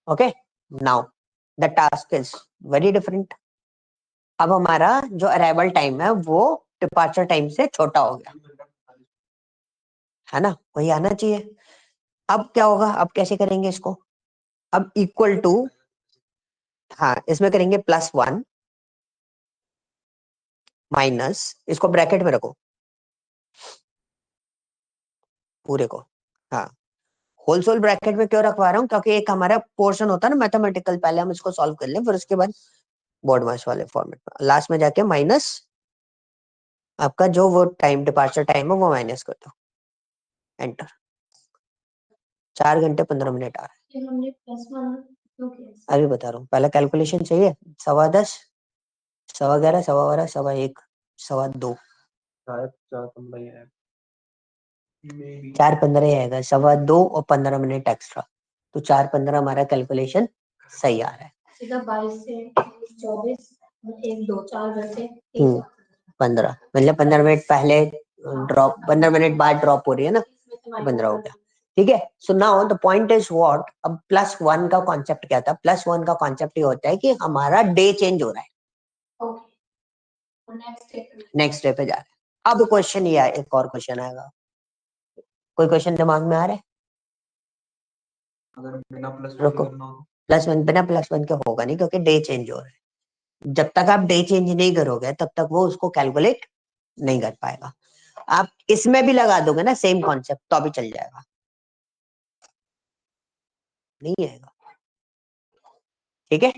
Okay, now the task is very different. अब हमारा जो अराइवल टाइम है वो डिपार्चर टाइम से छोटा हो गया, है ना? वही आना चाहिए। अब क्या होगा, अब कैसे करेंगे इसको, अब इक्वल टू, हाँ इसमें करेंगे +1 माइनस, इसको ब्रैकेट में रखो पूरे को, हाँ होल सोल ब्रैकेट में क्यों रखवा रहा हूँ, क्योंकि एक हमारा पोर्शन होता है ना मैथमेटिकल, पहले हम इसको सॉल्व कर लें, फिर उसके बाद बोर्ड मास वाले फॉर्मेट में लास्ट में जाके माइनस आपका जो वो टाइम डिपार्चर टाइम है वो माइनस कर दो, एंटर। 4 घंटे 15 मिनट आ रहा फिर हमने +1 क्यों किया? है, अभी बता रहा हूँ, पहले कैलकुलेशन चाहिए, 10:15, 11:15, 12:15, 1:15, 2:15, शायद 4:15 ही है। Maybe। 4:15 ही आएगा, 2:15 और 15 मिनट एक्स्ट्रा, तो 4:15 हमारा कैलकुलेशन सही आ रहा है। सीधा 22 से 24 और 1 2 4 घंटे 15 मतलब 15 मिनट पहले ड्रॉप, 15 मिनट बाद ड्रॉप हो रही है ना, 15 हो गया। ठीक है, so now the point is what, अब +1 का कॉन्सेप्ट क्या था, +1 का कॉन्सेप्ट ये होता है कि हमारा डे चेंज हो रहा है, ओके। नेक्स्ट डे पे जा रहा है। अब क्वेश्चन ये है, एक और क्वेश्चन आएगा, कोई क्वेश्चन दिमाग में आ रहा है? अगर बिना +1 रुको, करना हो +1 बिना +1 के होगा नहीं, क्योंकि डे चेंज हो रहा है, जब तक आप डे चेंज नहीं करोगे तब तक वो उसको कैलकुलेट नहीं कर पाएगा। आप इसमें भी लगा दोगे ना सेम कॉन्सेप्ट तो भी चल जाएगा, नहीं आएगा। ठीक है,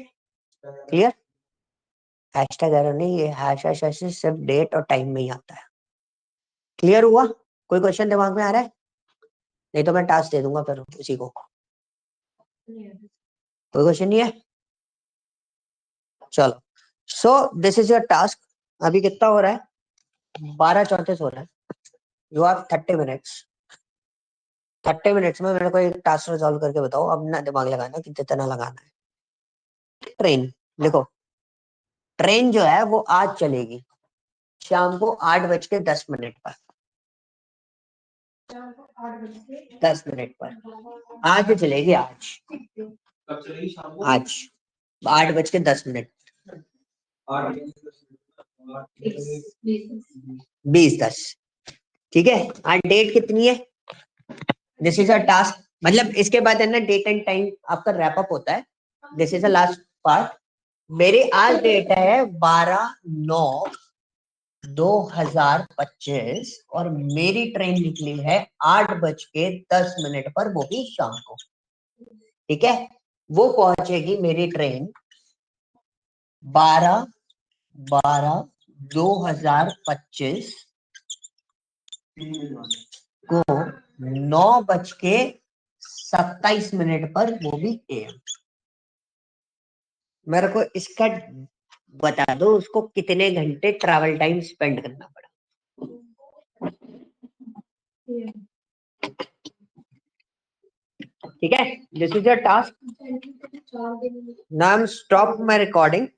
क्लियर? हैशटैग एरर नहीं, ये हैश सिर्फ डेट और टाइम में ही आता है। क्लियर हुआ? कोई क्वेश्चन दिमाग में आ रहा है? नहीं तो मैं टास्क दे दूंगा फिर उसी को। कोई क्वेश्चन नहीं है? चलो, सो दिस इज योर टास्क। अभी कितना हो रहा है? 12:34 हो रहा है। You have 30 minutes. 30 मिनट्स में मेरे को एक टास्क रिजॉल्व करके बताओ, अब ना दिमाग लगाना कि कितना लगाना है। ट्रेन लिखो, ट्रेन जो है वो आज चलेगी शाम को 8:10 पर, 10 मिनट पर आज चलेगी, आज कब चलेगी शाम को? आज 8:10, 20:10। ठीक है, आज डेट कितनी है? दिस इज अ टास्क, मतलब इसके बाद है ना डेट एंड टाइम आपका रैप अप होता है। This is a last part. मेरी आज डेट है 12/9/2025 और मेरी ट्रेन निकली है 8:10 पर, वो भी शाम को। ठीक है, वो पहुंचेगी मेरी ट्रेन 12/12/2025 को 9:27 पर, वो भी AM। मेरे को इसका बता दो उसको कितने घंटे ट्रैवल टाइम स्पेंड करना पड़ा। ठीक है, this is your task. Now stop my recording.